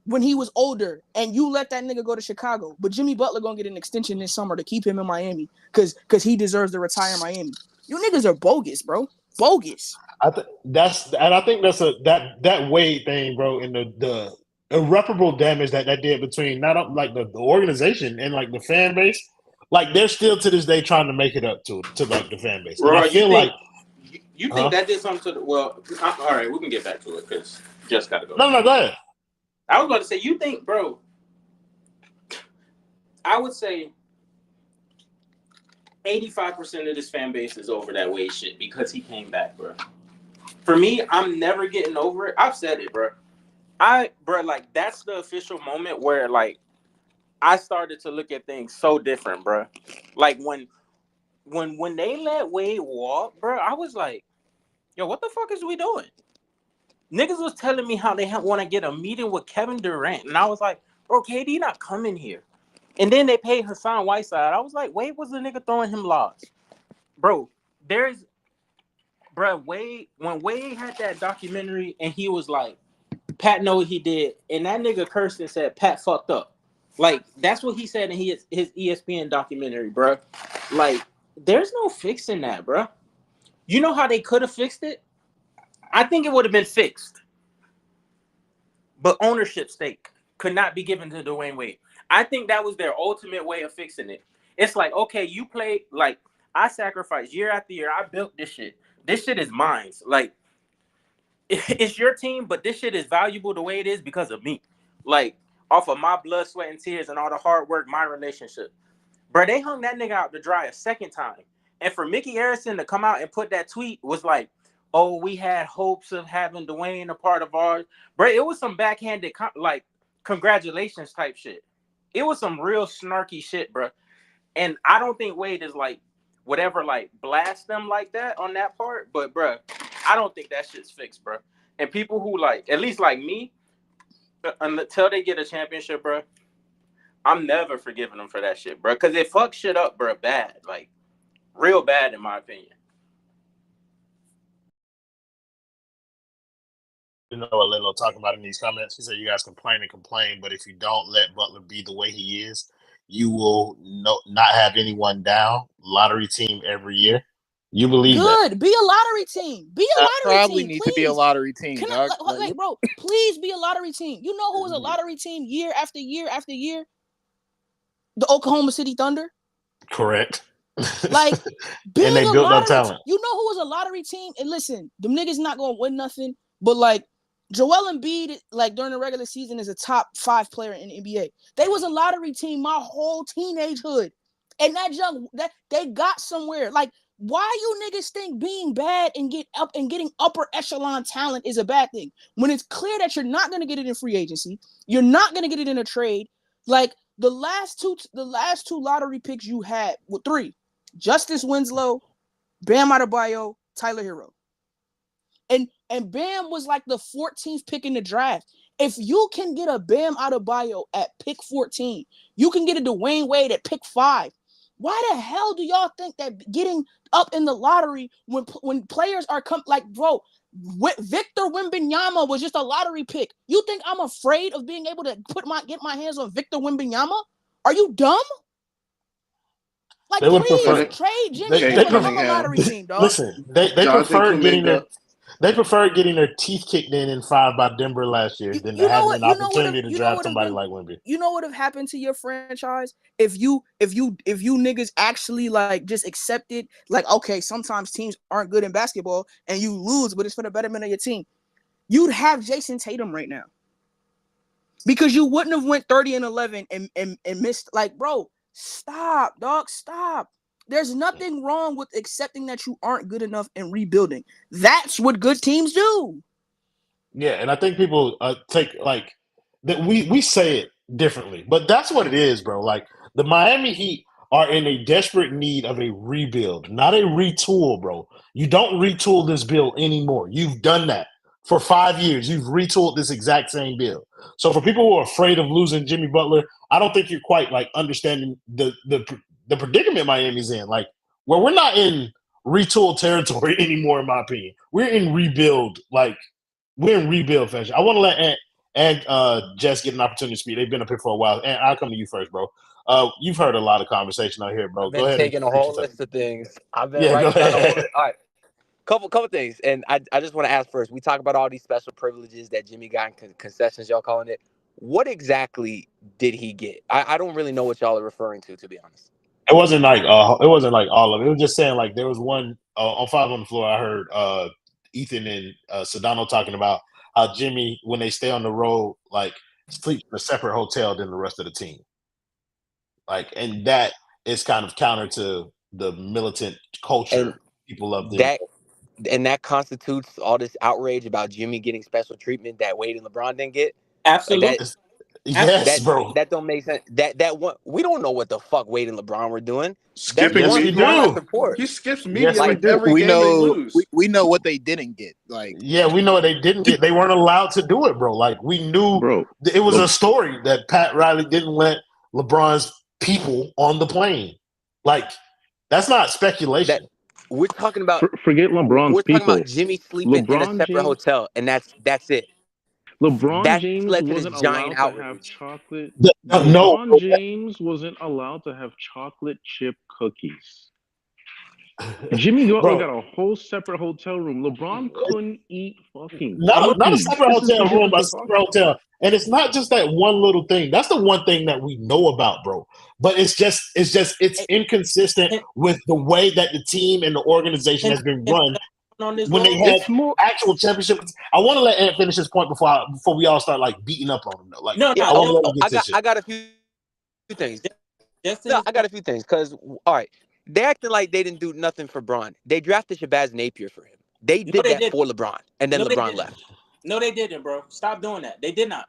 when he was older, and you let that nigga go to Chicago. But Jimmy Butler gonna get an extension this summer to keep him in Miami because he deserves to retire in Miami. You niggas are bogus, bro. Bogus. I think that's that Wade thing, bro, and the irreparable damage that did between not like the organization and like the fan base. Like they're still to this day trying to make it up to like the fan base. Bro, I feel you think that did something to the all right, we can get back to it because just gotta go. No, go ahead. I was about to say, you think, bro, I would say 85% of this fan base is over that Wade shit because he came back, bro. For me, I'm never getting over it. I've said it, bro. Like, that's the official moment where, like, I started to look at things so different, bro. Like, when they let Wade walk, bro, I was like, yo, what the fuck is we doing? Niggas was telling me how they want to get a meeting with Kevin Durant. And I was like, bro, KD not coming here. And then they paid Hassan Whiteside. I was like, Wade was the nigga throwing him lobs. Bro, Wade, when Wade had that documentary and he was like, Pat know what he did. And that nigga cursed and said, Pat fucked up. Like, that's what he said in his ESPN documentary, bro. Like, there's no fixing that, bro. You know how they could have fixed it? I think it would have been fixed. But ownership stake could not be given to Dwayne Wade. I think that was their ultimate way of fixing it. It's like, okay, you play, like, I sacrificed year after year. I built this shit. This shit is mine. Like, it's your team, but this shit is valuable the way it is because of me. Like, off of my blood, sweat, and tears and all the hard work, my relationship. Bro, they hung that nigga out to dry a second time. And for Mickey Harrison to come out and put that tweet was like, oh, we had hopes of having Dwayne a part of ours. Bro, it was some backhanded, like, congratulations type shit. It was some real snarky shit, bro. And I don't think Wade is, like, whatever, like, blast them like that on that part. But, bro, I don't think that shit's fixed, bro. And people who, like, at least like me, until they get a championship, bro, I'm never forgiving them for that shit, bro. Because it fucks shit up, bro, bad. Like, real bad in my opinion. You know what Lilo talking about in these comments? He said you guys complain and complain, but if you don't let Butler be the way he is, you will not have anyone down. Lottery team every year. You believe that? Good. Be a lottery team. Be a That lottery probably team. need Please. to be a lottery team, Can dog. like, bro, please be a lottery team. You know who was a lottery team year after year after year? The Oklahoma City Thunder. Correct. Like, being and they a built up lottery, talent. you know who was a lottery team? And listen, them niggas not gonna win nothing, but like Joel Embiid, like during the regular season, is a top 5 player in the NBA. They was a lottery team my whole teenagehood, and that they got somewhere. Like, why you niggas think being bad and getting upper echelon talent is a bad thing when it's clear that you're not gonna get it in free agency, you're not gonna get it in a trade. Like the last two lottery picks you had with 3. Justice Winslow, Bam Adebayo, Tyler Hero. And Bam was like the 14th pick in the draft. If you can get a Bam Adebayo at pick 14, you can get a Dwayne Wade at pick 5. Why the hell do y'all think that getting up in the lottery when players are bro, Victor Wembanyama was just a lottery pick. You think I'm afraid of being able to get my hands on Victor Wembanyama? Are you dumb? Like, they would please prefer trade Jimmy Cade and become a Cunningham. lottery team, dog. Listen, they Jonathan preferred getting their teeth kicked in 5 by Denver last year than having an opportunity to draft somebody like Wemby. You know what have happened to your franchise if you niggas actually like just accepted, like, okay, sometimes teams aren't good in basketball and you lose, but it's for the betterment of your team. You'd have Jason Tatum right now because you wouldn't have went 30-11 and missed. Like, bro, stop, dog, stop. There's nothing wrong with accepting that you aren't good enough and rebuilding. That's what good teams do. Yeah, and I think people take like that. We say it differently, but that's what it is, bro. Like the Miami Heat are in a desperate need of a rebuild, not a retool, bro. You don't retool this build anymore. You've done that for 5 years. You've retooled this exact same build. So for people who are afraid of losing Jimmy Butler, I don't think you're quite like understanding the predicament Miami's in. Like, where we're not in retool territory anymore, in my opinion. We're in rebuild. Like, we're in rebuild fashion. I want to let Ant and Jess get an opportunity to speak. They've been up here for a while. Ant, I'll come to you first, bro. You've heard a lot of conversation out here, bro. I've been Go ahead. taking a whole list of things. I've been Yeah, writing go down a whole ahead. list. All right. Couple things. And I just want to ask first, we talk about all these special privileges that Jimmy got in concessions, y'all calling it. What exactly did he get? I don't really know what y'all are referring to be honest. It wasn't like all of it. It was just saying like there was one on 5 on the Floor. I heard Ethan and Sedano talking about how Jimmy, when they stay on the road, like sleeps in a separate hotel than the rest of the team. Like, and that is kind of counter to the militant culture And people love the that constitutes all this outrage about Jimmy getting special treatment that Wade and LeBron didn't get. Absolutely. Like yes, bro. That don't make sense. That one, we don't know what the fuck Wade and LeBron were doing. Skipping Yes, we media. do. Report. He skips media Yes, like we do. every We game they know lose. we know what they didn't get. Like, Yeah, we know what they didn't get. They weren't allowed to do it, bro. Like, we knew Bro, it was a story that Pat Riley didn't let LeBron's people on the plane. Like, that's not speculation. We're talking about Forget LeBron's we're talking people. about Jimmy sleeping in a LeBron separate James- hotel, and that's it. LeBron That James led to wasn't this allowed giant to have outrage. chocolate. No, LeBron James wasn't allowed to have chocolate chip cookies. Jimmy Butler got a whole separate hotel room. LeBron couldn't eat fucking not a cookies. separate This is hotel the room, but a difference we're separate hotel. And it's not just that one little thing. That's the one thing that we know about, bro. But it's inconsistent with the way that the team and the organization has been run on this when they road. have actual championships. I want to let Ant finish his point before we all start like beating up on him. Though. Like, No, I want to let him get to I got a few things. Justin, No, I got a few things because all right, they acting like they didn't do nothing for Bron. They drafted Shabazz Napier for him. They did that for LeBron, and then LeBron left. No, they didn't, bro. Stop doing that. They did not.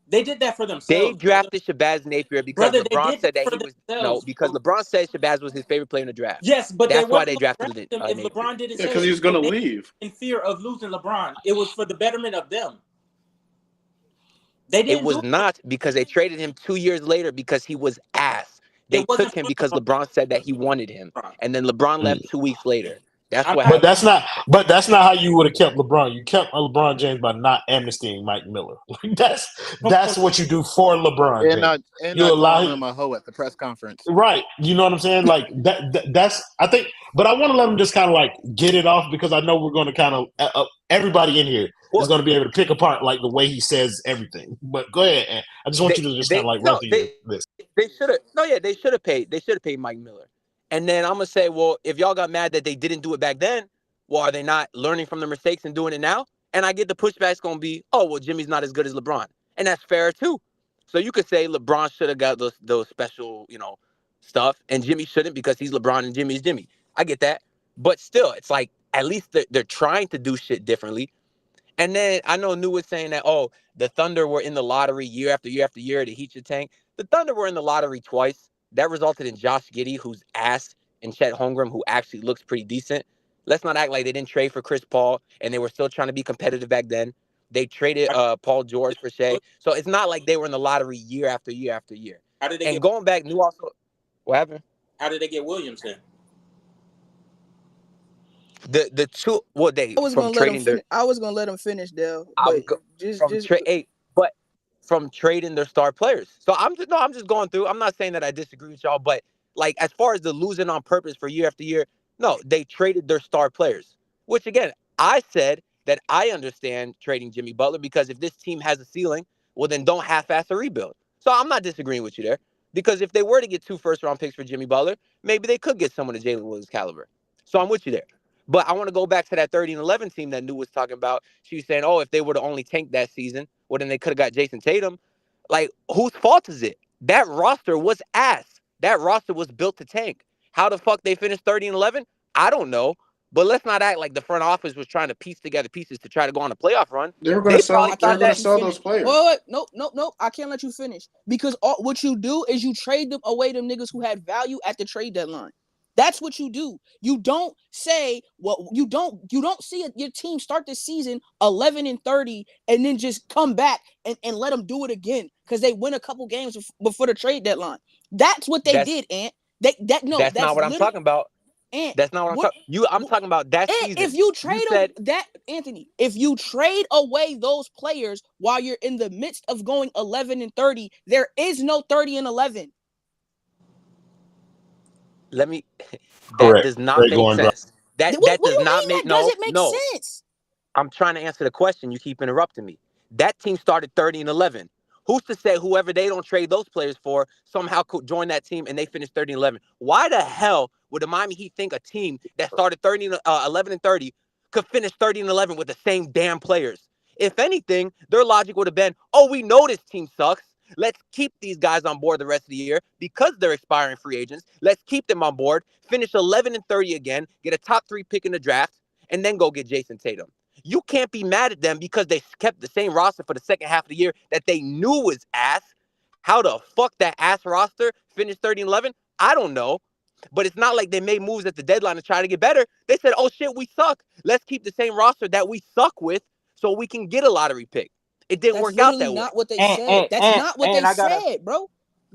They did that for themselves. They drafted Shabazz Napier because LeBron said that he was because LeBron said Shabazz was his favorite player in the draft. Yes, but that's why they drafted him. If LeBron didn't say because he was going to leave in fear of losing LeBron, it was for the betterment of them. They didn't. It was not because they traded him 2 years later because he was ass. They It wasn't took him for because LeBron said that he wanted him, LeBron. and then LeBron left 2 weeks later. That's I'm what not. happened. But that's not how you would have kept LeBron. You kept LeBron James by not amnestying Mike Miller. That's what you do for LeBron And James. not You allow calling him, him a hoe at the press conference. right? You know what I'm saying? Like that's I think. But I want to let him just kind of like get it off because I know we're going to kind of everybody in here is Well, going to be able to pick apart like the way he says everything. But go ahead, and I just want you to just kind of like run through this. They should have. No, yeah, they should have paid. They should have paid Mike Miller. And then I'm gonna say, well, if y'all got mad that they didn't do it back then, well, are they not learning from the mistakes and doing it now? And I get the pushback's gonna be, oh, well, Jimmy's not as good as LeBron, and that's fair too. So you could say LeBron should have got those special, stuff, and Jimmy shouldn't because he's LeBron and Jimmy's Jimmy. I get that, but still, it's like at least they're trying to do shit differently. And then I know New was saying that, oh, the Thunder were in the lottery year after year after year to heat your tank. The Thunder were in the lottery twice. That resulted in Josh Giddey, who's ass, and Chet Holmgren, who actually looks pretty decent. Let's not act like they didn't trade for Chris Paul, and they were still trying to be competitive back then. They traded Paul George for Shea. So it's not like they were in the lottery year after year after year. How did they And get? going back, New also, what happened? How did they get Williams then? The two, well, they I was from gonna let him. trading their. I was gonna let him finish, Dale. I But would go just from but from trading their star players. So I'm just going through. I'm not saying that I disagree with y'all, but like as far as the losing on purpose for year after year, no, they traded their star players. Which again, I said that I understand trading Jimmy Butler because if this team has a ceiling, well then don't half-ass a rebuild. So I'm not disagreeing with you there. Because if they were to get 2 first-round picks for Jimmy Butler, maybe they could get someone of Jalen Williams' caliber. So I'm with you there. But I want to go back to that 30-11 team that New was talking about. She was saying, oh, if they would have only tanked that season, well, then they could have got Jason Tatum. Like, whose fault is it? That roster was ass. That roster was built to tank. How the fuck they finished 30-11? I don't know. But let's not act like the front office was trying to piece together pieces to try to go on a playoff run. They were going to sell. probably They were thought going to that sell those players. Wait, nope. I can't let you finish because what you do is you trade them away them niggas who had value at the trade deadline. That's what you do. You don't say, well, you don't see your team start the season 11-30 and then just come back and let them do it again because they win a couple games before the trade deadline. That's what they did, Ant. That's not what I'm talking about. Ant, that's not what I'm talking. I'm talking about that season. If you trade Anthony, if you trade away those players while you're in the midst of going 11-30, there is no 30-11. Let me. Correct. Does not Great make going, sense. That does not make doesn't make sense. I'm trying to answer the question. You keep interrupting me. That team started 30-11. Who's to say whoever they don't trade those players for somehow could join that team and they finish 30-11? Why the hell would the Miami Heat think a team that started 11-30 could finish 30-11 with the same damn players? If anything, their logic would have been, oh, we know this team sucks. Let's keep these guys on board the rest of the year because they're expiring free agents. Let's keep them on board, finish 11-30 again, get a top 3 pick in the draft, and then go get Jason Tatum. You can't be mad at them because they kept the same roster for the second half of the year that they knew was ass. How the fuck that ass roster finished 30-11? I don't know. But it's not like they made moves at the deadline to try to get better. They said, oh shit, we suck. Let's keep the same roster that we suck with so we can get a lottery pick. It didn't work out that way. That's not what they said. That's not what they said, bro.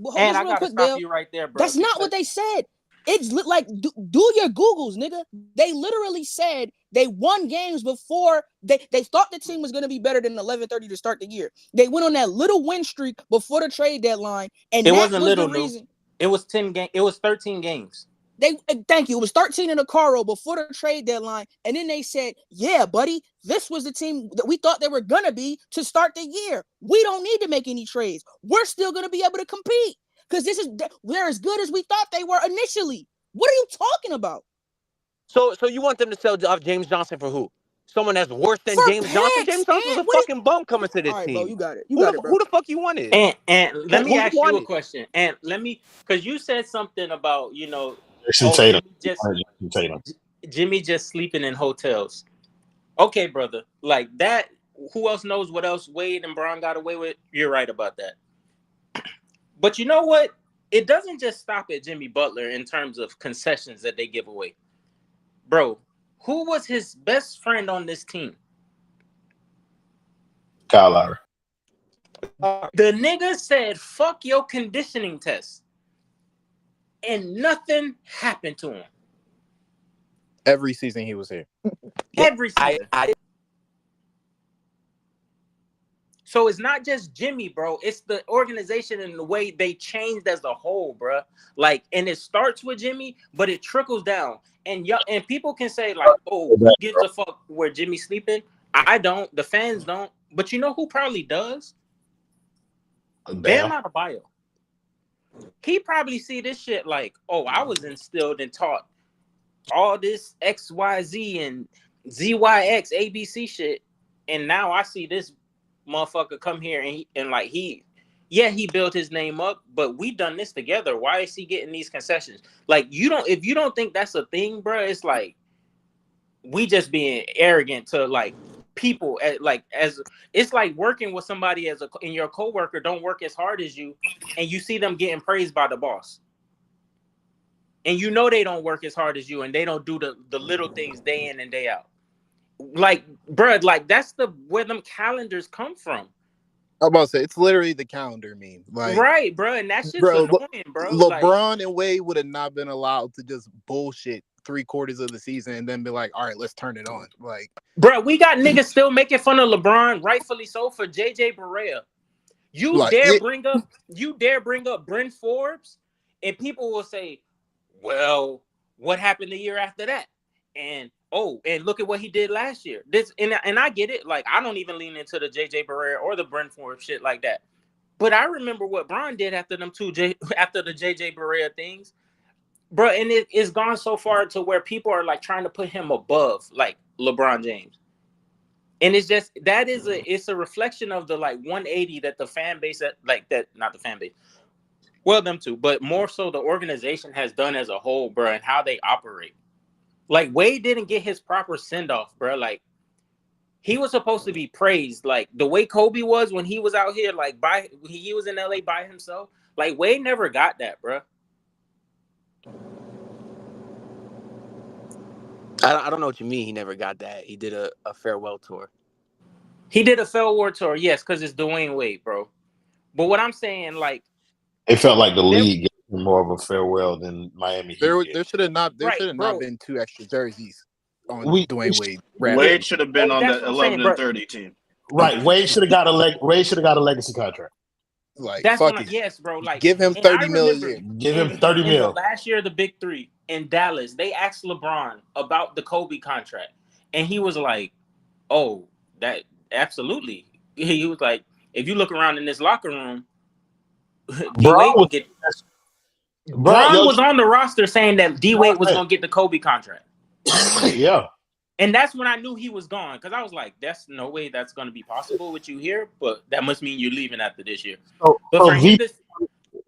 Hold on real quick, Dale. You right there, bro. That's not what they said. It's like do your Googles, nigga. They literally said they won games before they thought the team was going to be better than 11-30 to start the year. They went on that little win streak before the trade deadline, and it that wasn't was little. The reason. It was 10 games. It was 13 games. Thank you. It was 13 in a Caro before the trade deadline, and then they said, "Yeah, buddy, this was the team that we thought they were gonna be to start the year. We don't need to make any trades. We're still gonna be able to compete." Because they're as good as we thought they were initially. What are you talking about? So you want them to sell off James Johnson for who? Someone that's worse than James Johnson? James Johnson was a fucking bum coming to this team. Bro, you got it. Who the fuck you wanted? And let me ask you a question. And because you said something about, Jimmy just sleeping in hotels. Okay, brother. Like that, who else knows what else Wade and Brown got away with? You're right about that. But you know what? It doesn't just stop at Jimmy Butler in terms of concessions that they give away. Bro, who was his best friend on this team? Kyle Lowry. The nigga said, fuck your conditioning test. and nothing happened to him. Every season he was here. Every season. I So it's not just Jimmy, bro. It's the organization and the way they changed as a whole, bro. Like, and it starts with Jimmy, but it trickles down. And people can say like, "Oh, who gives a fuck where Jimmy's sleeping?" I don't. The fans don't. But you know who probably does? Bam Adebayo. He probably see this shit like, "Oh, I was instilled and taught all this XYZ and ZYX ABC shit, and now I see this motherfucker come here and he built his name up, but we done this together. Why is he getting these concessions?" Like, if you don't think that's a thing, bro, it's like we just being arrogant to like people as it's like working with somebody and your coworker don't work as hard as you, and you see them getting praised by the boss. And you know they don't work as hard as you, and they don't do the little things day in and day out. Like, bro, like that's where them calendars come from. I'm about to say it's literally the calendar meme. Like, right, bro, and that shit's annoying, bro. LeBron and Wade would have not been allowed to just bullshit 3/4 of the season and then be like, all right, let's turn it on. Like, bro, we got niggas still making fun of LeBron, rightfully so, for JJ Barea. You dare bring up Bryn Forbes, and people will say, well, what happened the year after that? And look at what he did last year. And I get it. Like, I don't even lean into the JJ Barea or the Bryn Forbes shit like that. But I remember what Bron did after them after the JJ Barea things. Bro, and it's gone so far to where people are like trying to put him above like LeBron James. And it's just it's a reflection of the like 180 that the fan base not the fan base. Well, them too, but more so the organization has done as a whole, bro, and how they operate. Like, Wade didn't get his proper send-off, bro. Like, he was supposed to be praised. Like, the way Kobe was when he was out here, like, he was in LA by himself. Like, Wade never got that, bro. I don't know what you mean. He never got that. He did a farewell tour. He did a farewell tour, yes, because it's Dwayne Wade, bro. But what I'm saying, like, it felt like the league gave him more of a farewell than Miami. There should have not been 2 extra jerseys on Dwayne Wade. Wade should have been on the 11 and 30 team. Right, Wade should have got a legacy contract. Like, that's yes, bro. Like, give him $30 million a year. Give him $30 million. Last year, the Big Three in Dallas, they asked LeBron about the Kobe contract, and he was like, "Oh, that absolutely." He was like, "If you look around in this locker room, D-Wade will get." Bron was on the roster saying that D-Wade was gonna get the Kobe contract. Yeah. And that's when I knew he was gone, because I was like, "That's no way that's going to be possible with you here." But that must mean you're leaving after this year.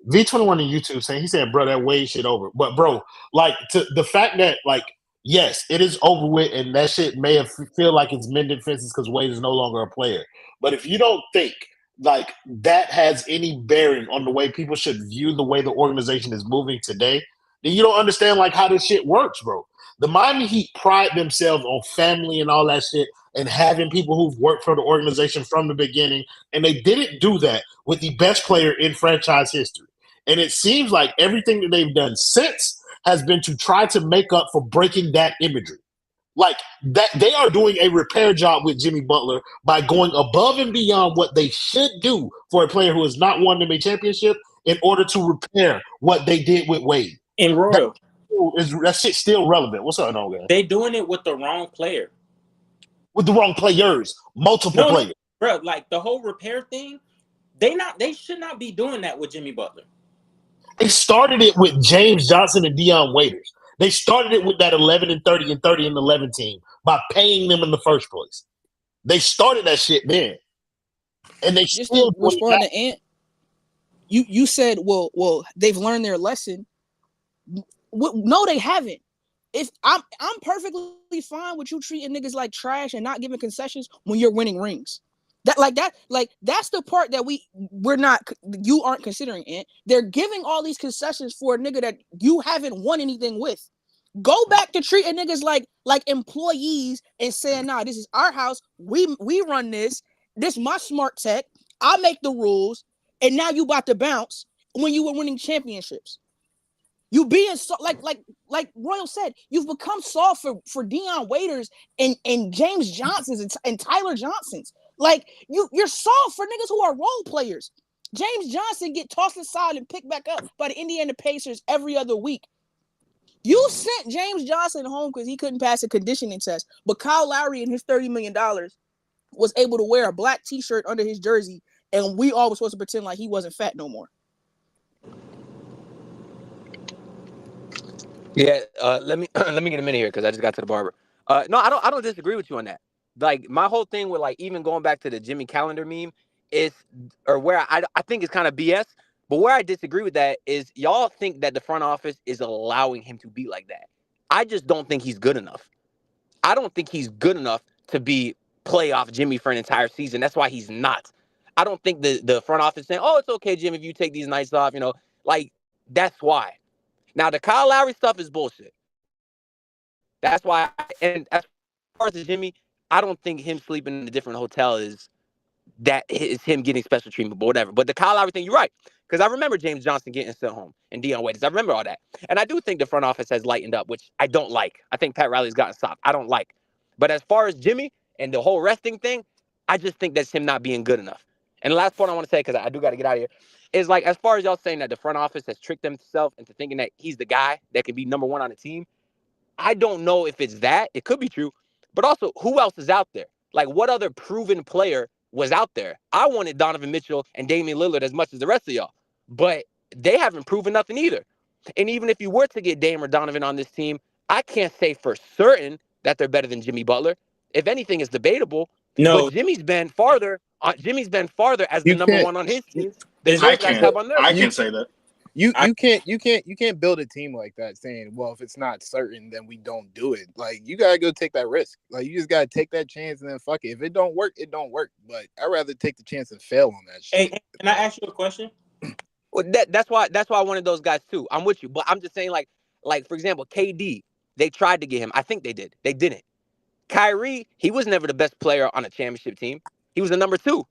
V21 on YouTube saying, he said, "Bro, that Wade shit over." But bro, like, to the fact that, like, yes, it is over with, and that shit may have feel like it's mended fences because Wade is no longer a player. But if you don't think like that has any bearing on the way people should view the way the organization is moving today, then you don't understand like how this shit works, bro. The Miami Heat pride themselves on family and all that shit and having people who've worked for the organization from the beginning, and they didn't do that with the best player in franchise history. And it seems like everything that they've done since has been to try to make up for breaking that imagery. Like, that they are doing a repair job with Jimmy Butler by going above and beyond what they should do for a player who has not won them a championship in order to repair what they did with Wade. And Royal, that shit's still relevant. What's up, no guy? They doing it with the wrong player. With the wrong players. Multiple players. Bro, like the whole repair thing, they should not be doing that with Jimmy Butler. They started it with James Johnson and Dion Waiters. They started it with that 11 and 30 and 30 and 11 team by paying them in the first place. They started that shit then. And they just still respond to Ant. You said, well, they've learned their lesson. No, they haven't. If I'm perfectly fine with you treating niggas like trash and not giving concessions when you're winning rings. That's the part that you aren't considering, Ant. They're giving all these concessions for a nigga that you haven't won anything with. Go back to treating niggas like employees and saying, nah, this is our house. We run this. This is my smart tech. I make the rules. And now you about to bounce when you were winning championships. You being so like Royal said, you've become soft for Deion Waiters and James Johnsons and Tyler Johnsons. Like you're soft for niggas who are role players. James Johnson get tossed aside and picked back up by the Indiana Pacers every other week. You sent James Johnson home because he couldn't pass a conditioning test, but Kyle Lowry and his $30 million was able to wear a black t-shirt under his jersey, and we all were supposed to pretend like he wasn't fat no more. Yeah, let me get a minute here because I just got to the barber. No, I don't disagree with you on that. Like my whole thing with like even going back to the Jimmy Calendar meme is, or where I think it's kind of BS. But where I disagree with that is y'all think that the front office is allowing him to be like that. I just don't think he's good enough. I don't think he's good enough to be playoff Jimmy for an entire season. That's why he's not. I don't think the front office saying, "Oh, it's okay, Jim, if you take these nights off." You know, like that's why. Now the Kyle Lowry stuff is bullshit. That's why. And as far as Jimmy, I don't think him sleeping in a different hotel is him getting special treatment, but whatever. But the Kyle Lowry thing, you're right. Because I remember James Johnson getting sent home and Deion Waiters. I remember all that. And I do think the front office has lightened up, which I don't like. I think Pat Riley's gotten soft. I don't like. But as far as Jimmy and the whole resting thing, I just think that's him not being good enough. And the last point I want to say, because I do got to get out of here, is like as far as y'all saying that the front office has tricked himself into thinking that he's the guy that can be number one on the team, I don't know if it's that. It could be true. But also, who else is out there? Like, what other proven player was out there? I wanted Donovan Mitchell and Damian Lillard as much as the rest of y'all. But they haven't proven nothing either. And even if you were to get Dame or Donovan on this team, I can't say for certain that they're better than Jimmy Butler. If anything, it's debatable. No, But Jimmy's been farther as the number one on his team than I those guys have on theirs. can't say that. You can't build a team like that saying, well, if it's not certain, then we don't do it. Like you gotta go take that risk. Like you just gotta take that chance and then fuck it. If it don't work, it don't work. But I'd rather take the chance and fail on that shit. Hey, can I ask you a question? Well, that's why I wanted those guys too. I'm with you, but I'm just saying, like for example, KD. They tried to get him. I think they did. They didn't. Kyrie, he was never the best player on a championship team. He was the number 2,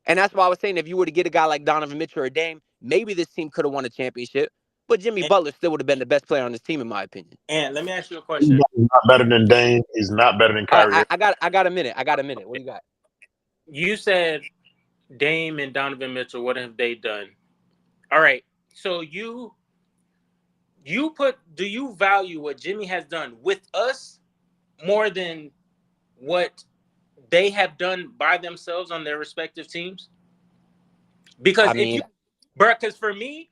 and that's why I was saying if you were to get a guy like Donovan Mitchell or Dame, maybe this team could have won a championship. But Jimmy Butler still would have been the best player on this team, in my opinion. And let me ask you a question. He's not better than Dame. He's not better than Kyrie. I got a minute. What do you got? You said Dame and Donovan Mitchell. What have they done? All right. So do you value what Jimmy has done with us more than what they have done by themselves on their respective teams? Because because for me,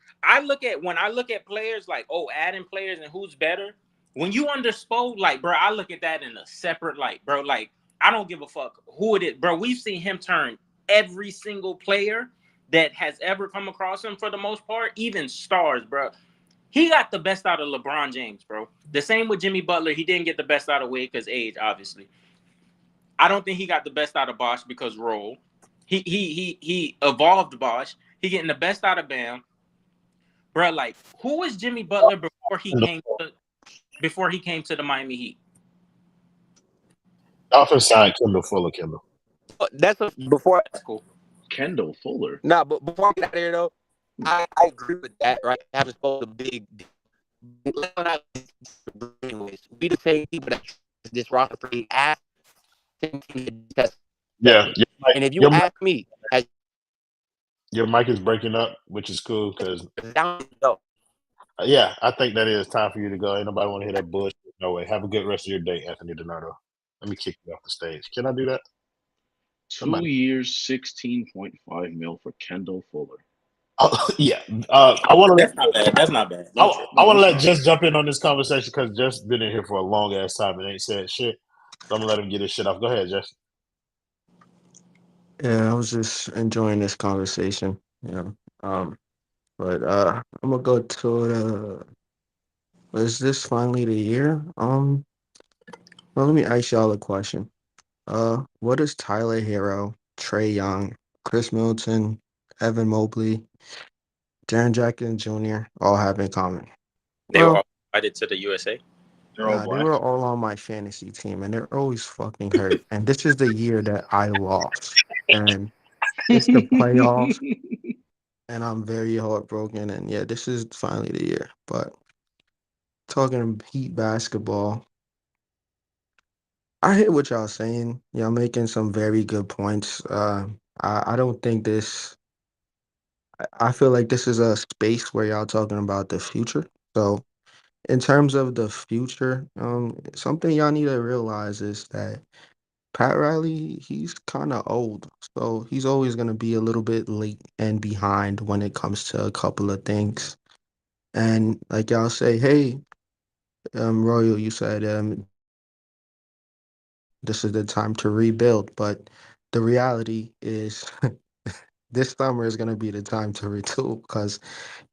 when I look at players like, adding players and who's better, when you under Spo, like, bro, I look at that in a separate light, bro. Like, I don't give a fuck who it is, bro. We've seen him turn every single player that has ever come across him for the most part, even stars, bro. He got the best out of LeBron James, bro. The same with Jimmy Butler. He didn't get the best out of Wade because age, obviously. I don't think he got the best out of Bosh because role. He evolved Bosh. He getting the best out of Bam. Bro, like, who was Jimmy Butler before he came to the Miami Heat? Dolphins signed Kendall Fuller. That's before. That's cool. Kendall Fuller. Nah, but before I get out of here, though, I agree with that, right? Having spoke a big deal. We the same people that this roster for ask. Yeah. And if you ask me, your mic is breaking up, which is cool because no. Yeah, I think that is time for you to go. Ain't nobody want to hear that bullshit. No way. Have a good rest of your day, Anthony Donato. Let me kick you off the stage. Can I do that? 2 years, $16.5 million for Kendall Fuller. Oh, yeah. I want to. That's not bad. That's not bad. I want to let Jess jump in on this conversation because Jess been in here for a long ass time and ain't said shit. So I'm gonna let him get his shit off. Go ahead, Jess. Yeah, I was just enjoying this conversation. But I'm gonna go to is this finally the year? Well, let me ask y'all a question. What does Tyler Hero, Trae Young, Chris Middleton, Evan Mobley, Jaren Jackson Jr. all have in common? They were all invited to the USA. They were all on my fantasy team, and they're always fucking hurt. And this is the year that I lost, and it's the playoffs, and I'm very heartbroken. And yeah, this is finally the year. But talking Heat basketball. I hear what y'all saying. Y'all making some very good points. I don't think this. I feel like this is a space where y'all talking about the future. So in terms of the future, something y'all need to realize is that Pat Riley, he's kind of old, so he's always gonna be a little bit late and behind when it comes to a couple of things. And like y'all say, hey, Royal, you said this is the time to rebuild, but the reality is this summer is gonna be the time to retool because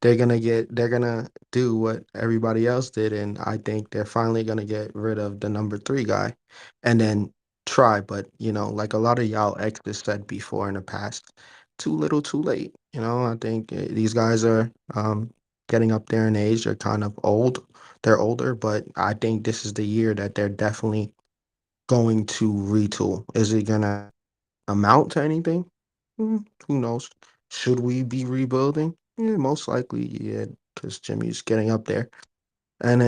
they're gonna do what everybody else did, and I think they're finally gonna get rid of the number three guy and then try. But like a lot of y'all exes said before in the past, too little too late. I think these guys are getting up there in age. They're kind of old. They're older, but I think this is the year that they're definitely going to retool. Is it gonna amount to anything? Who knows? Should we be rebuilding? Yeah, most likely, yeah, because Jimmy's getting up there. And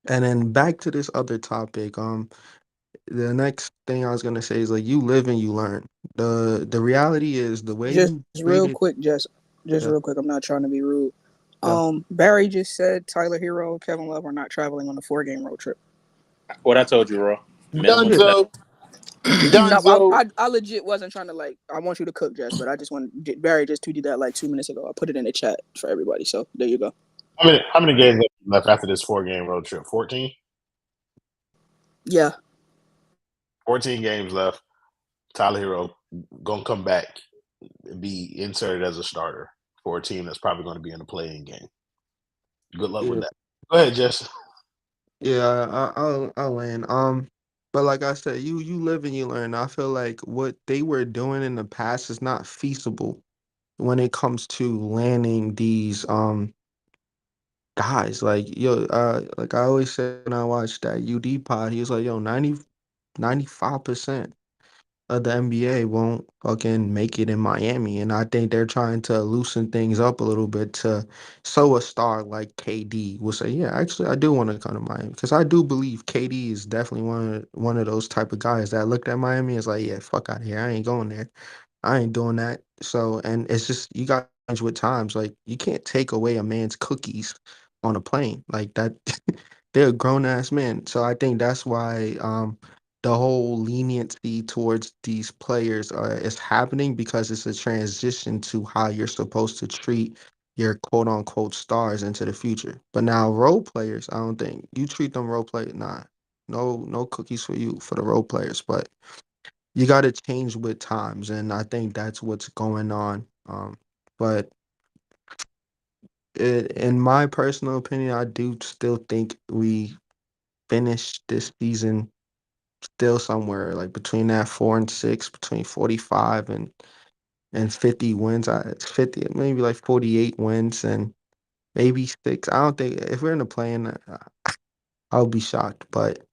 then back to this other topic. The next thing I was gonna say is like you live and you learn. The reality is the way Just you real treated. quick, just Yeah, real quick. I'm not trying to be rude. yeah. Barry just said Tyler Hero and Kevin Love are not traveling on a 4-game road trip. What I told you, bro. Minimum Yeah. seven. No, Dunzo. I legit wasn't trying to I want you to cook, Jess, but I just Barry just tweeted that like 2 minutes ago. I put it in the chat for everybody. So there you go. How many games left after this 4-game road trip? 14? Yeah. 14 games left. Tyler Hero gonna come back and be inserted as a starter for a team that's probably going to be in the play-in game. Good luck with Yeah, that. Go ahead, Jess. yeah. I'll land. But like I said, you live and you learn. I feel like what they were doing in the past is not feasible when it comes to landing these guys. Like like I always said when I watched that UD pod, he was like, yo, 95% of the NBA won't fucking make it in Miami. And I think they're trying to loosen things up a little bit to so a star like KD will say, yeah, actually I do want to come to Miami. Because I do believe KD is definitely one of those type of guys that looked at Miami and is like, yeah, fuck out of here. I ain't going there. I ain't doing that. So, and it's just you got to change with times. Like you can't take away a man's cookies on a plane like that. They're a grown ass man. So I think that's why the whole leniency towards these players is happening because it's a transition to how you're supposed to treat your quote unquote stars into the future. But now role players, I don't think you treat them role players. Nah, no cookies for you for the role players. But you got to change with times, and I think that's what's going on. But in my personal opinion, I do still think we finished this season still somewhere like between that 4 and 6, between 45 and 50 wins. It's 50, maybe like 48 wins and maybe six. I don't think if we're in the play-in, I'll be shocked, but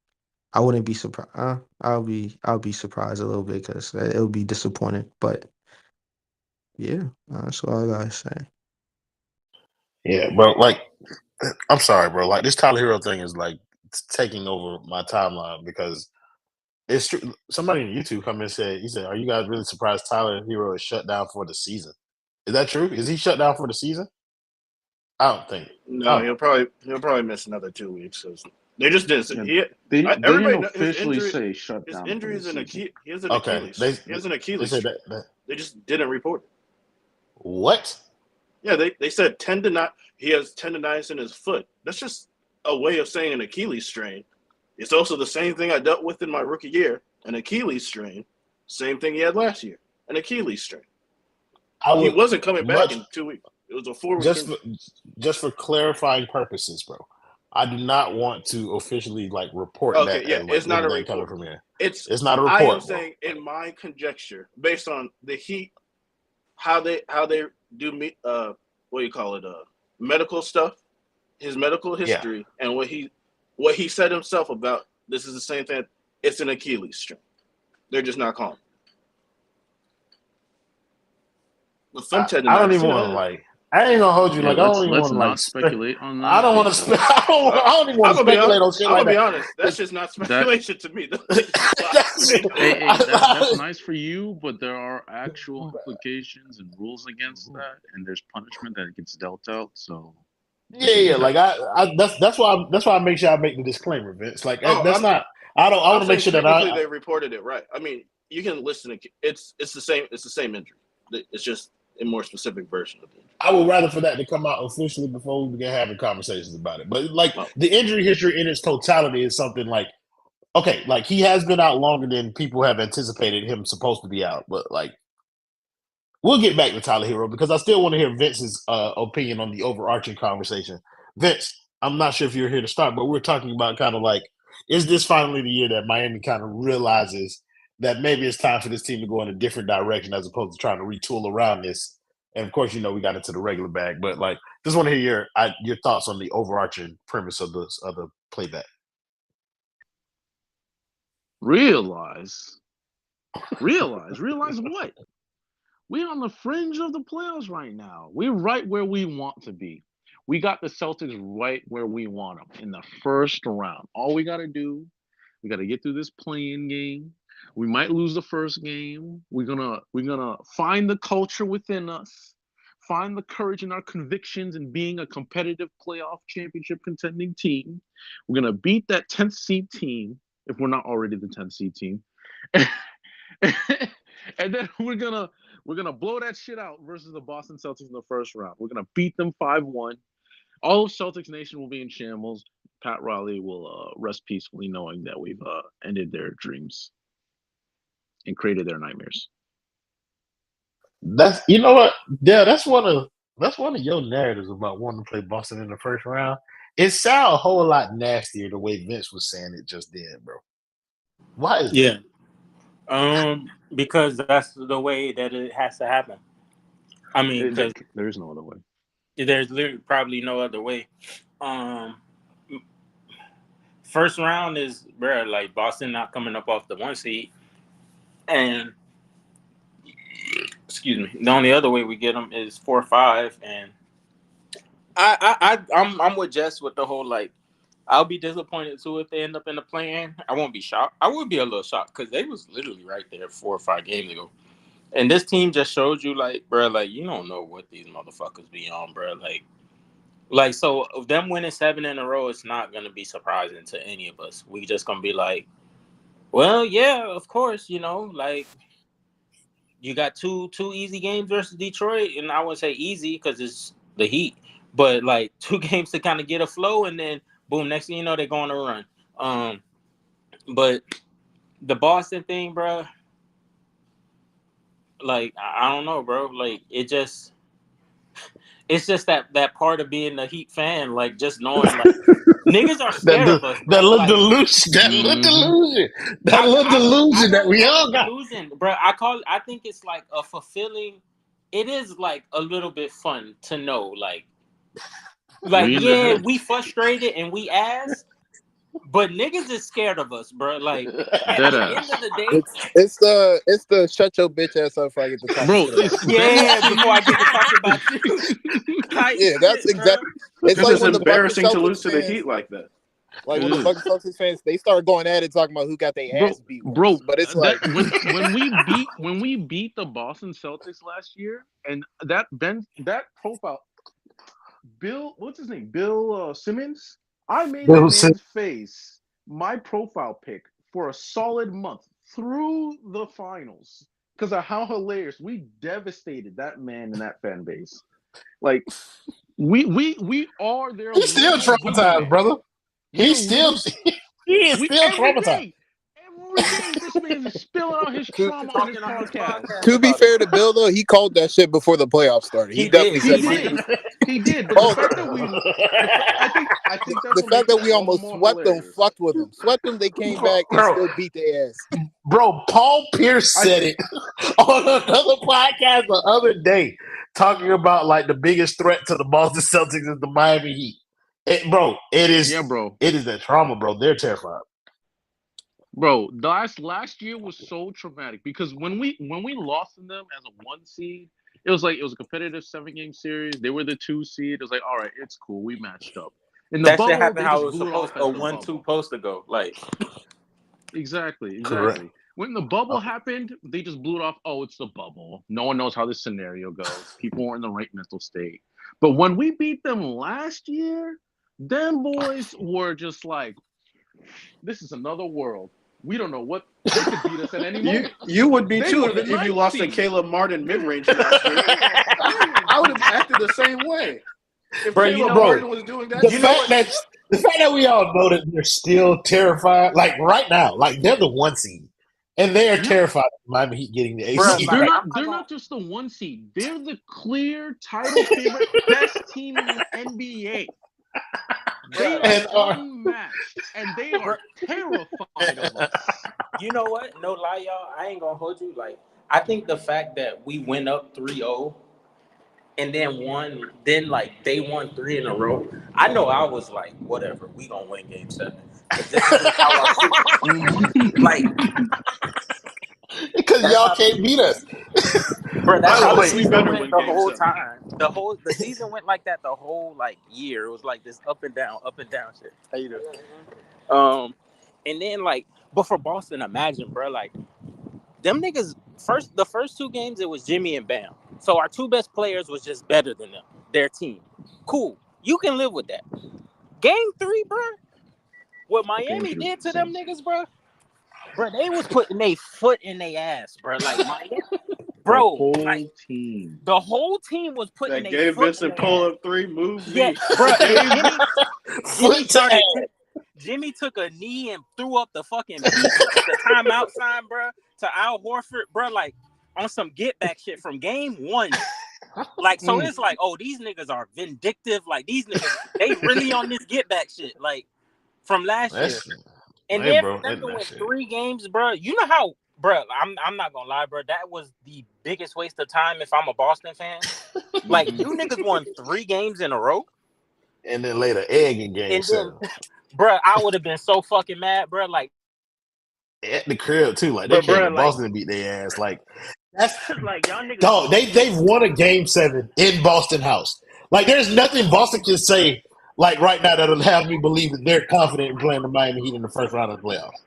I wouldn't be surprised. I'll be surprised a little bit because it'll be disappointing. But yeah, that's all I gotta say. Yeah, bro. Like, I'm sorry, bro. Like, this Tyler Hero thing is like taking over my timeline because it's true. Somebody on YouTube come and said, he said, "Are you guys really surprised Tyler Hero is shut down for the season?" Is that true? Is he shut down for the season? I don't think. No, he'll probably miss another 2 weeks. 'Cause they just didn't say Yeah, they didn't everybody know his officially injury. say shut His down for injury the is an season. he has an Okay, Achilles. He has an they Achilles said strain. that. They just didn't report it. What? Yeah, they said tendonitis. He has tendonitis in his foot. That's just a way of saying an Achilles strain. It's also the same thing I dealt with in my rookie year, an Achilles strain. Same thing he had last year, an Achilles strain. I He would wasn't coming back much in 2 weeks. It was a 4-week just for, injury. just for clarifying purposes, bro. I do not want to officially like report Okay, that yeah, as like it's not a anything coming report. from here. It's It's not a I am report, bro. saying in my conjecture, based on the Heat, how they do what do you call it, medical stuff, his medical Yeah, history, and what he said himself about this is the same thing. It's an Achilles strain. They're just not calling. The foot I don't tendonitis, even want to like. I ain't gonna hold you. Yeah, Like I don't even let's want to like. not speculate on I that don't want to. because I don't even want to I'm gonna be speculate on honest. shit I'm like gonna be that. honest. That's just not that speculation to me. That's, hey, that's nice for you, but there are actual implications and rules against that, and there's punishment that gets dealt out. So just yeah. remember Like that. that's why I make sure I make the disclaimer, Vince. Like Oh, that's not. I don't. I I'm want to make saying sure that technically they reported it right. I mean, you can listen to it's the same. It's the same injury. It's just a more specific version of the injury. I would rather for that to come out officially before we begin having conversations about it. But like Oh, the injury history in its totality is something like okay, like he has been out longer than people have anticipated him supposed to be out. But like we'll get back to Tyler Hero because I still want to hear Vince's opinion on the overarching conversation. Vince, I'm not sure if you're here to start, but we're talking about kind of like, is this finally the year that Miami kind of realizes that maybe it's time for this team to go in a different direction as opposed to trying to retool around this? And of course, we got into the regular bag, but like, just want to hear your thoughts on the overarching premise of the playback. Realize what? We're on the fringe of the playoffs right now. We're right where we want to be. We got the Celtics right where we want them in the first round. All we got to do, we got to get through this play-in game. We might lose the first game. We're gonna find the culture within us, find the courage in our convictions and being a competitive playoff championship contending team. We're gonna beat that 10th seed team if we're not already the 10th seed team, and then we're gonna blow that shit out versus the Boston Celtics in the first round. We're gonna beat them 5-1. All of Celtics Nation will be in shambles. Pat Riley will rest peacefully knowing that we've ended their dreams and created their nightmares. That's what, yeah. That's one of your narratives about wanting to play Boston in the first round. It sounds a whole lot nastier the way Vince was saying it just then, bro. Why is that? Yeah. Because that's the way that it has to happen. I mean, because There is no other way. there's literally probably no other way. First round is, bro, like Boston not coming up off the 1 seed, and excuse me, the only other way we get them is 4-5, and I'm with Jess with the whole like. I'll be disappointed too if they end up in the play-in. I won't be shocked. I would be a little shocked because they was literally right there 4 or 5 games ago. And this team just showed you, like, bro, like, you don't know what these motherfuckers be on, bro. Like so them winning 7 in a row, it's not going to be surprising to any of us. We just going to be like, well, yeah, of course, like, you got two easy games versus Detroit. And I wouldn't say easy because it's the Heat. But, like, 2 games to kind of get a flow, and then, boom, next thing you know, they're going to run. But the Boston thing, bro, like, I don't know, bro. Like, it's just that part of being a Heat fan, like, just knowing, like, niggas are scared of us, bro. That little Like, delusion, that little delusion that we all got. Delusion, bro. I think it's like a fulfilling. It is like a little bit fun to know, like yeah, we frustrated and we ass, but niggas is scared of us, bro. Like at the end of the day, it's the shut your bitch ass up before I get to talking. Bro, before I get to talking about you. Yeah, that's exactly. It's like it's when the embarrassing Bucks to lose to the fans- Heat like that. Like when the Bucks Celtics fans, they start going at it, talking about who got their ass beat. Bro, but it's like when we beat the Boston Celtics last year, and that profile, Bill, what's his name? Bill Simmons. I made that man's face my profile pic for a solid month through the finals because of how hilarious we devastated that man and that fan base. Like we are their. He's still traumatized, brother. He is still traumatized. Every day, this man is spilling out his trauma on his podcast. To be fair to Bill, though, he called that shit before the playoffs started. He definitely said he did. But the fact that I think that's the fact that we almost swept them, fucked with them, swept them. They came back and still beat their ass. Bro, Paul Pierce said it on another podcast the other day, talking about like the biggest threat to the Boston Celtics is the Miami Heat. It is that trauma, bro. They're terrified. Bro, last year was so traumatic because when we lost to them as a 1 seed, It was a competitive 7-game series. They were the 2 seed. It was like, all right, it's cool. We matched up. In the That shit bubble, happened they how it just was blew it supposed off a at the 1-2 bubble. supposed to go. Like Exactly. Correct. When the bubble happened, they just blew it off. Oh, it's the bubble. No one knows how this scenario goes. People weren't in the right mental state. But when we beat them last year, them boys were just like, this is another world. We don't know what they could beat us at any moment. You would be They too were the if you ninth lost to seed. Caleb Martin mid range last year. I would have acted the same way. If Bro, Caleb you know Martin what? was doing that, The You know fact what? that we all know that they're still terrified, like right now, like they're the 1 seed, and they are Yep. terrified of Miami Heat getting the 8 Bruh, seed. like, They're right? not. They're not just the 1 seed. They're the clear title favorite, best team in the NBA. They Bruh, are like, unmatched, and they are terrified of us. you know what? No lie, y'all. I ain't gonna hold you. Like, I think the fact that we went up 3-0 and then won, then like they won 3 in a row. I know I was like, whatever, we gonna win Game 7 because this is just how I feel. Like, Because that's y'all how, can't beat us. bro. That's by how the the way, we season better went win the Game whole 7. time. The season went like that the whole like year. It was like this up and down shit. How you doing? And then like, but for Boston, imagine, bro, like them niggas the first 2 games it was Jimmy and Bam. So our 2 best players was just better than them, their team. Cool, you can live with that. Game 3, bro, what Miami did to them niggas, bro, they was putting their foot in their ass, bro. Like Miami, bro, The whole like team. the whole team was putting That their gave foot Vincent in their pull ass. up 3 moved Yeah, me. bro. Jimmy Foot to ass. Jimmy took a knee and threw up the fucking the timeout sign, bro, to Al Horford, bro, like on some get back shit from game 1. Like, so it's like, oh, these niggas are vindictive. Like, these niggas, they really on this get back shit, like from last year. And Hey, then bro, for them that to win shit. 3 games, bro, you know how, bro, I'm not gonna lie, bro, that was the biggest waste of time if I'm a Boston fan. Like, you niggas won 3 games in a row. And then later, egg in Game 7. Bro, I would have been so fucking mad, bro. Like At the crib too, like they But came bro, to like, Boston and beat their ass. Like that's like y'all niggas. dog. They've won a Game 7 in Boston house. Like there's nothing Boston can say like right now that'll have me believe that they're confident in playing the Miami Heat in the first round of the playoffs.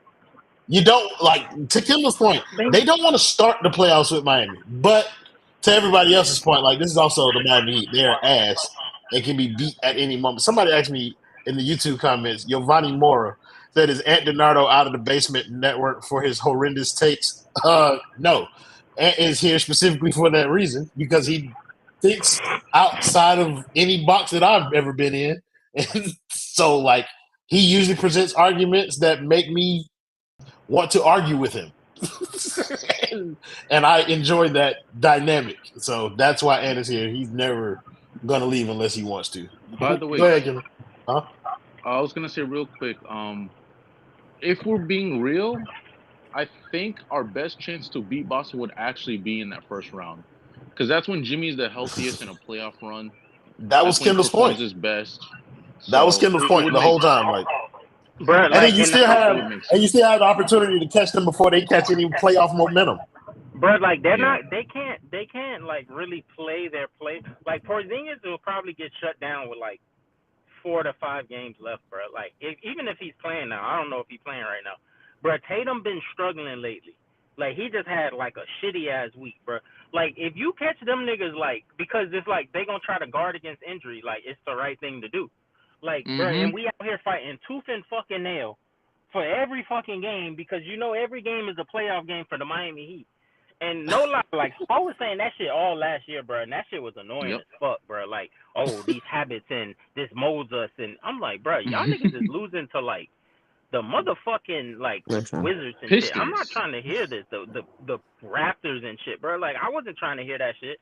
You don't like to Kimber's point. They don't want to start the playoffs with Miami, but to everybody else's point, like this is also the Miami Heat. They're ass. They can be beat at any moment. Somebody asked me in the YouTube comments, Giovanni Mora said, "Is Ant Donardo out of the basement network for his horrendous takes?" No, Ant is here specifically for that reason because he thinks outside of any box that I've ever been in, and so like he usually presents arguments that make me want to argue with him. and I enjoy that dynamic. So that's why Ant is here. He's never gonna leave unless he wants to. By the way, Go ahead, Kim. Huh? I was gonna say real quick. If we're being real, I think our best chance to beat Boston would actually be in that first round, because that's when Jimmy's the healthiest in a playoff run. That was That's when he Kendall's performs point. his best. That was So Kendall's it point would the make whole time. Like, Bro, and like, then you still have the opportunity to catch them before they catch any playoff momentum. bro, like they're not. They can't like really play their play. Like Porzingis will probably get shut down with like 4 to 5 games left, bro. Like even if he's playing now, I don't know if he's playing right now. Bro, Tatum been struggling lately. Like he just had like a shitty ass week, bro. Like if you catch them niggas, like because it's like they gonna try to guard against injury, like it's the right thing to do. Like, bro, and we out here fighting tooth and fucking nail for every fucking game because you know every game is a playoff game for the Miami Heat. And no lie, like I was saying that shit all last year, bro, and that shit was annoying as fuck, bro. Like, oh, these habits and this molds us, and I'm like, bro, y'all niggas is losing to like the motherfucking like Wizards and shit. I'm not trying to hear this, the Raptors and shit, bro. Like I wasn't trying to hear that shit,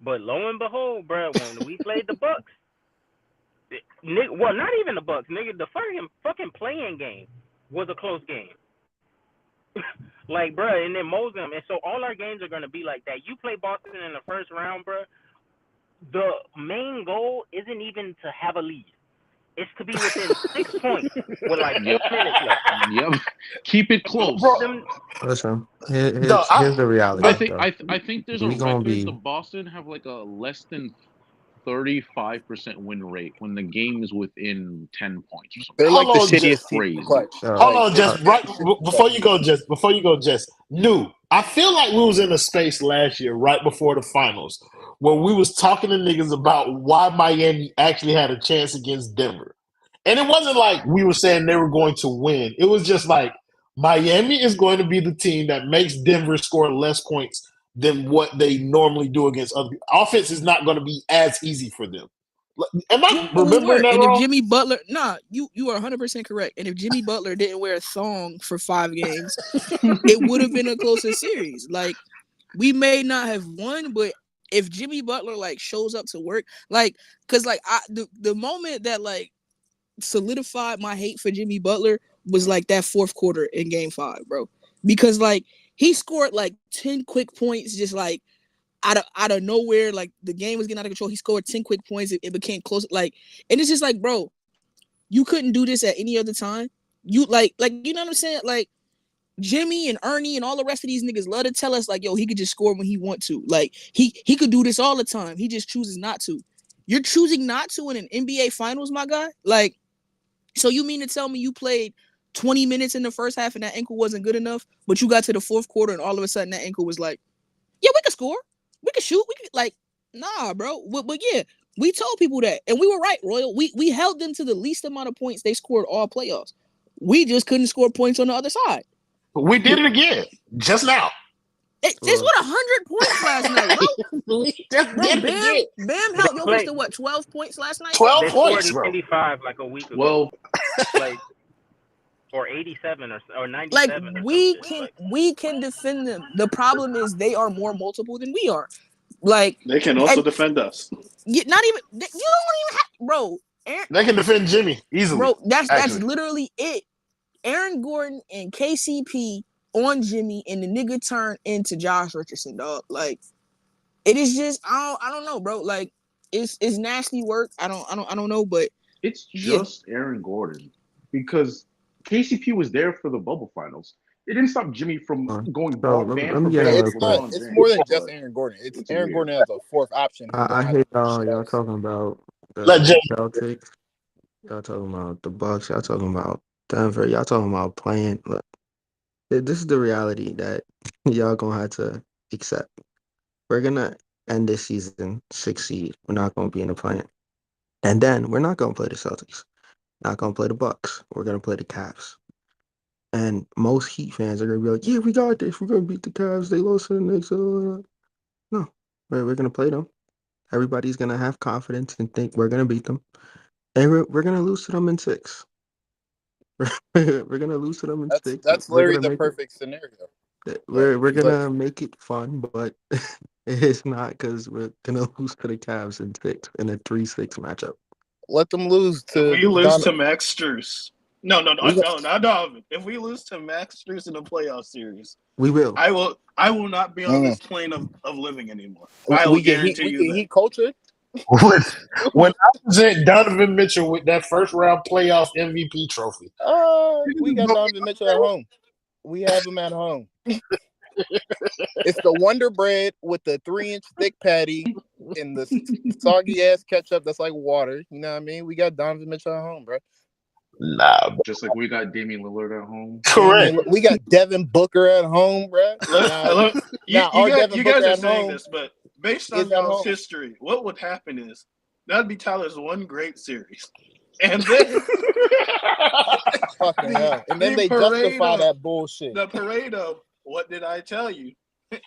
but lo and behold, bro, when we played the Bucks, well, not even the Bucks, nigga, the fucking playing game was a close game. Like, bro, and then mold them. And so all our games are going to be like that. You play Boston in the first round, bro. The main goal isn't even to have a lead. is to be within 6 points with like 8 Yep. minutes left. Yep. Keep it close. Bro, Them, Listen, no, here's the reality, I but think though. I think there's a We gonna record. The be Boston have like a less than 35% win rate when the game is within 10 points or something. They're like hold the on, It's shittiest team in the crazy. clutch. uh, hold Like on, they're just they're right the shittiest before you clutch. go, before you go, New. I feel like we was in a space last year, right before the finals, where we was talking to niggas about why Miami actually had a chance against Denver. And it wasn't like we were saying they were going to win. It was just like Miami is going to be the team that makes Denver score less points than what they normally do against other people. Offense is not going to be as easy for them. Am I Yeah, we remembering were. that And if wrong? Jimmy Butler, you are 100% correct. And if Jimmy Butler didn't wear a thong for 5 games, it would have been a closer series. Like, we may not have won, but if Jimmy Butler like shows up to work, like, cause like the moment that like solidified my hate for Jimmy Butler was like that fourth quarter in Game 5, bro. Because like he scored like 10 quick points, just like out of nowhere. Like the game was getting out of control. He scored 10 quick points. It became close. Like, and it's just like, bro, you couldn't do this at any other time. You like you know what I'm saying? Like Jimmy and Ernie and all the rest of these niggas love to tell us like, yo, he could just score when he want to. Like he could do this all the time. He just chooses not to. You're choosing not to in an NBA Finals, my guy. Like, so you mean to tell me you played 20 minutes in the first half and that ankle wasn't good enough, but you got to the fourth quarter and all of a sudden that ankle was like, yeah, we can score, we can shoot, we can like, nah, bro. But yeah, we told people that, and we were right, Royal. We held them to the least amount of points they scored all playoffs. We just couldn't score points on the other side. We did it again just now. It's what 100 points last night, bro. We just Bro, did it again. Bam held Jokic to what, 12 points last night? 12 they points, scored bro. 95 like a week ago. Well, Like, or 87 or 97 Like or we can defend them. The problem is they are more multiple than we are. Like They can also defend us. not even you don't even have, bro. They can defend Jimmy easily. Bro, that's actually. literally it. Aaron Gordon and KCP on Jimmy, and the nigga turned into Josh Richardson, dog. Like it is just I don't know, bro. Like it's nasty work. I don't know, but it's just Aaron Gordon because KCP was there for the bubble finals. It didn't stop Jimmy from going band for band. It's more than just Aaron Gordon. It's Aaron Gordon as a fourth option. I hate y'all talking about the Celtics. Y'all talking about the Bucks. Y'all talking about Denver. Y'all talking about playing. Look, this is the reality that y'all gonna have to accept. We're gonna end this season 6th seed. We're not gonna be in the play-in, and then we're not gonna play the Celtics. Not gonna play the Bucks. We're gonna play the Cavs. And most Heat fans are gonna be like, "Yeah, we got this. We're gonna beat the Cavs. They lost to the Knicks." No, we're gonna play them. Everybody's gonna have confidence and think we're gonna beat them, and we're gonna lose to them in 6. We're gonna lose to them in 6. That's literally the perfect scenario. We're gonna make it fun, but it's not because we're gonna lose to the Cavs in 6 in a 3-6 matchup. Let them lose to. If we lose to Max Strus. No, not Donovan. If we lose to Max Strus in the playoff series, we will. I will not be on this plane of living anymore. I will guarantee you that. Heat culture. When I present Donovan Mitchell with that first round playoff MVP trophy. We got Donovan Mitchell at home. We have him at home. It's the Wonder Bread with the 3-inch thick patty and the soggy ass ketchup that's like water. You know what I mean? We got Donovan Mitchell at home, bro. Nah, just like we got Damian Lillard at home. Correct. We got Devin Booker at home, bro. You guys are saying this, but based on y'all's history, what would happen is that'd be Tyler's one great series, and then fucking hell, and then they justify that bullshit. The parade of what did I tell you? Bro,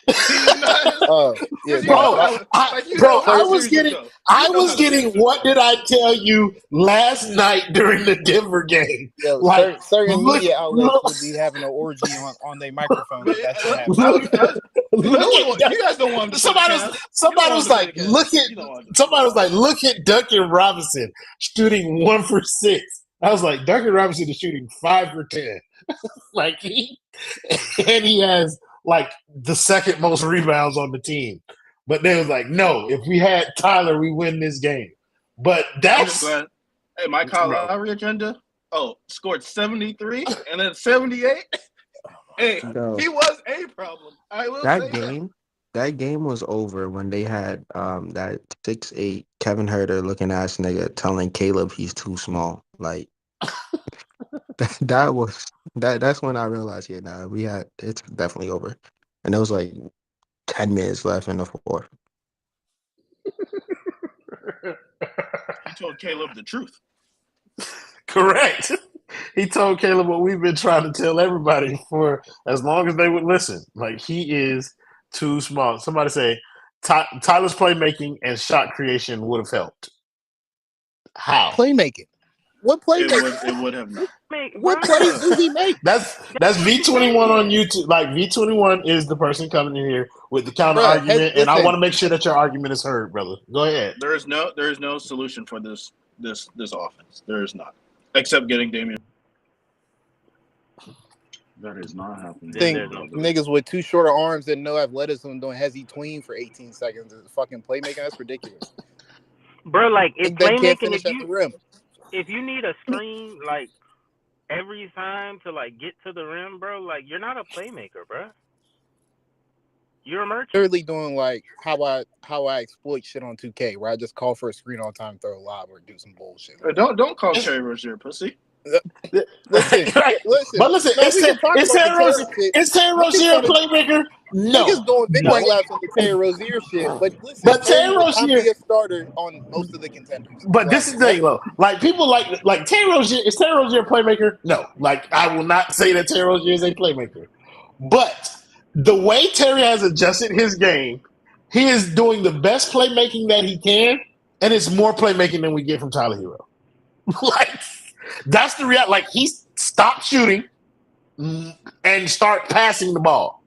I was getting what did I tell you last night during the Denver game? Yo, like certain media outlets would be having an orgy on their microphone. You guys don't want to. Somebody was like, look at Duncan Robinson shooting 1 for 6. I was like, Duncan Robinson is shooting 5 for 10. Like he has like the second most rebounds on the team. But they was like, no, if we had Tyler, we win this game. But that's Hey, my Kyle Bro. Lowry agenda. Oh, scored 73 and then 78. Hey, Yo, he was a problem. I will that say that. game was over when they had that 6'8" Kevin Herter looking ass nigga telling Caleb he's too small. Like that's when I realized, yeah, nah, it's definitely over. And there was like 10 minutes left in the fourth. He told Caleb the truth. Correct. He told Caleb what we've been trying to tell everybody for as long as they would listen. Like, he is too small. Somebody say Tyler's playmaking and shot creation would have helped. How? Playmaking. What playmaking? It would have not. What plays do he make? That's V21 on YouTube. Like, V21 is the person coming in here with the counter Bruh, argument, and I listen. want to make sure that your argument is heard, brother. Go ahead. There is no solution for this offense. There is not, except getting Damian. That is not happening. Think niggas with too short of arms and no athleticism doing hezzy tween for 18 seconds is fucking playmaking. That's ridiculous. Bro, like, if They can't playmaking, finish at the rim. if you need a screen, like, every time to, like, get to the rim, bro, like, you're not a playmaker, bro. You're a merchant. Literally doing like how I exploit shit on 2K, where I just call for a screen all the time, throw a lob, or do some bullshit. Don't call Terry Rozier pussy. Listen. But listen, No, is Terry Rozier a playmaker? No. Niggas doing victory laps on the Terry Rozier shit, but listen, But Terry Rozier be a starter on most of the contenders. But this is the thing, though. Like, people like Terry Rozier. Is Terry Rozier a playmaker? No. Like, I will not say that Terry Rozier is a playmaker. But the way Terry has adjusted his game, he is doing the best playmaking that he can, and it's more playmaking than we get from Tyler Hero. Like, that's the reality. Like, he stopped shooting and start passing the ball.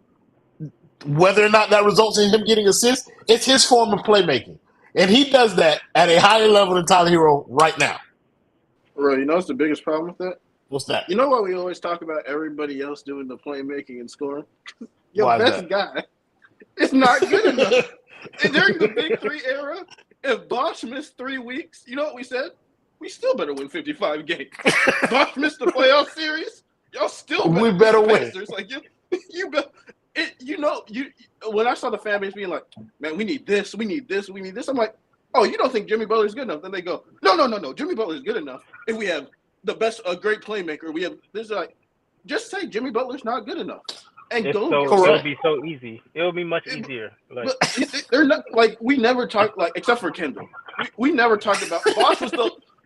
Whether or not that results in him getting assists, it's his form of playmaking. And he does that at a higher level than Tyler Hero right now. Bro, you know what's the biggest problem with that? What's that? You know why we always talk about everybody else doing the playmaking and scoring? Your Why is best guy is not good enough. And during the Big Three era, if Bosh missed 3 weeks, you know what we said? We still better win 55 games. Bosh missed the playoff series. Y'all still better win. Like, you bet. When I saw the fan base being like, man, we need this, we need this, we need this, I'm like, oh, you don't think Jimmy Butler is good enough? Then they go, no, Jimmy Butler is good enough. If we have the best, a great playmaker, we have this. Like, just say Jimmy Butler's not good enough, and it'll be so easy. It'll be much easier. Like, but they're not like we never talked like except for Kendall. We never talked about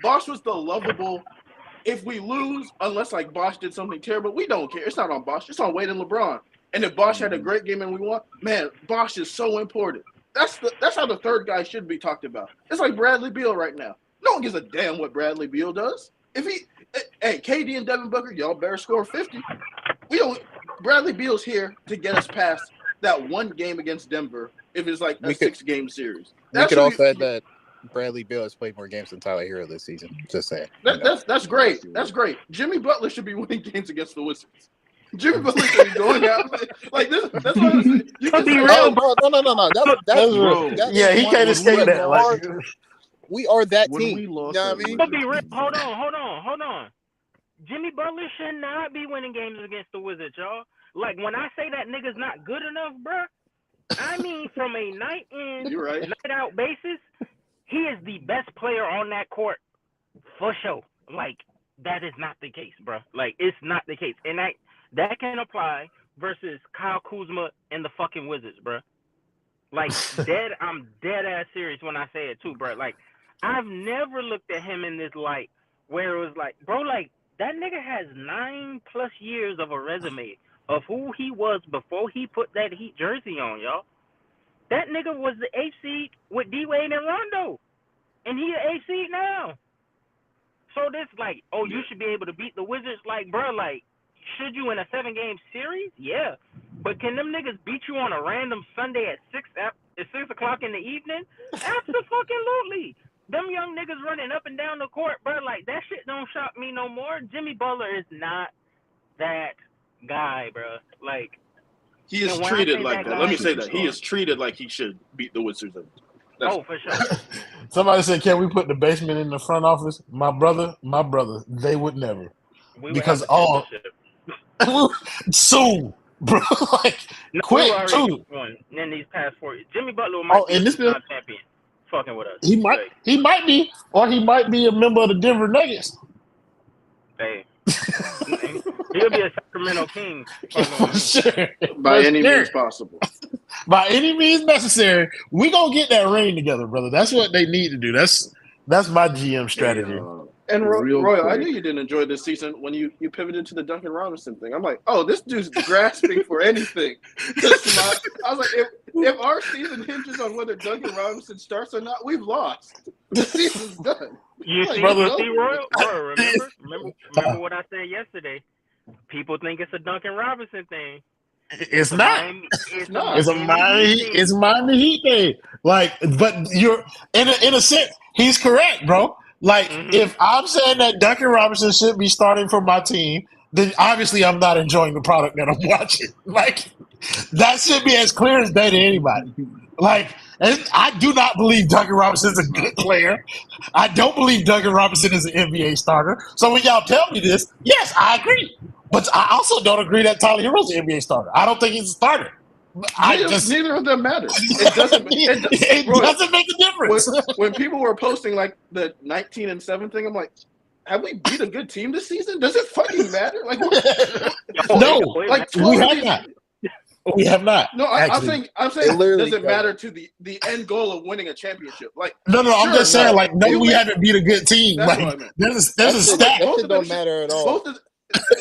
Bosh was the lovable. If we lose, unless like Bosh did something terrible, we don't care. It's not on Bosh. It's on Wade and LeBron. And if Bosh had a great game and we won, man, Bosh is so important. That's how the third guy should be talked about. It's like Bradley Beal right now. No one gives a damn what Bradley Beal does. Hey, KD and Devin Booker, y'all better score 50. Bradley Beal's here to get us past that one game against Denver. If it's like a 6-game series, we could also add that Bradley Beal has played more games than Tyler Hero this season. Just saying. That's great. That's great. Jimmy Butler should be winning games against the Wizards. Jimmy Butler should be going out like this. That's what I'm saying. You can be real, bro. No. That's real. Yeah, he can't escape that. Like, we are that when team. We lost you know what I mean? But be real. Hold on. Jimmy Butler should not be winning games against the Wizards, y'all. Like, when I say that nigga's not good enough, bro, I mean from a night in, night out basis, he is the best player on that court for sure. Like, that is not the case, bro. Like, it's not the case. And that can apply versus Kyle Kuzma and the fucking Wizards, bro. Like, I'm dead ass serious when I say it too, bro. Like, I've never looked at him in this light where it was like, bro, like, that nigga has 9+ years of a resume of who he was before he put that Heat jersey on, y'all. That nigga was the 8th seed with D-Wade and Rondo. And he the 8th seed now. So this, like, oh, you should be able to beat the Wizards. Like, bro, like, should you in a 7-game series? Yeah. But can them niggas beat you on a random Sunday at 6 o'clock in the evening? Absolutely. Them young niggas running up and down the court, bro, like, that shit don't shock me no more. Jimmy Butler is not that guy, bro. Like, he is treated like that. Let me say that. He is treated like he should beat the Wizards. For sure. Somebody said, "Can we put the basement in the front office?" My brother, they would never We would have because a all championship. soon, bro. Like No, we quick already too. won in these past 4 years. Jimmy Butler Oh, might be a and this two-time champion, fucking with us. he might be, or he might be a member of the Denver Nuggets. Hey, he'll be a Sacramento King. For sure. By For any sure. means possible. By any means necessary, we gonna get that ring together, brother. That's what they need to do. That's my GM strategy. And Real Royal, I quick. knew you didn't enjoy this season when you pivoted to the Duncan Robinson thing. I'm like, oh, this dude's grasping for anything. I was like, if our season hinges on whether Duncan Robinson starts or not, we've lost. The season's done. You Like, see, brother. Royal, remember what I said yesterday? People think it's a Duncan Robinson thing. It's not. It's not. It's a Miami Heat thing. Like, but you're in a sense, he's correct, bro. Like, if I'm saying that Duncan Robinson should be starting for my team, then obviously I'm not enjoying the product that I'm watching. Like, that should be as clear as day to anybody. Like, and I do not believe Duncan Robinson is a good player. I don't believe Duncan Robinson is an NBA starter. So when y'all tell me this, yes, I agree. But I also don't agree that Tyler Hero's an NBA starter. I don't think he's a starter. Neither of them matter. It doesn't. It Roy, doesn't make a difference. when people were posting like the 19-7 thing, I'm like, have we beat a good team this season? Does it fucking matter? Like, No, like we have not. We have not. No, I'm saying, does it matter to the end goal of winning a championship? Like, No, I'm just saying, like, no, we make- haven't beat a good team. That's Like, what I meant. there's a stat. That shit don't matter at all. Both of,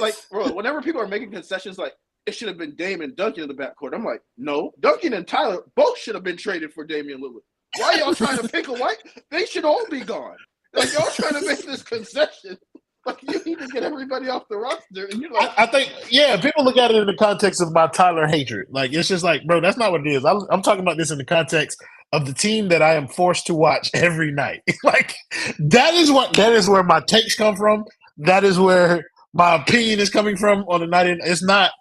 like, bro, whenever people are making concessions, like it should have been Dame and Duncan in the backcourt. I'm like, no, Duncan and Tyler both should have been traded for Damian Lillard. Why y'all trying to pick a white? They should all be gone. Like, y'all trying to make this concession. Like, you need to get everybody off the roster, and you're like, I think, yeah, people look at it in the context of my Tyler hatred. Like, it's just like, bro, that's not what it is. I'm talking about this in the context of the team that I am forced to watch every night. Like, that is where my takes come from. That is where my opinion is coming from on the night. It's not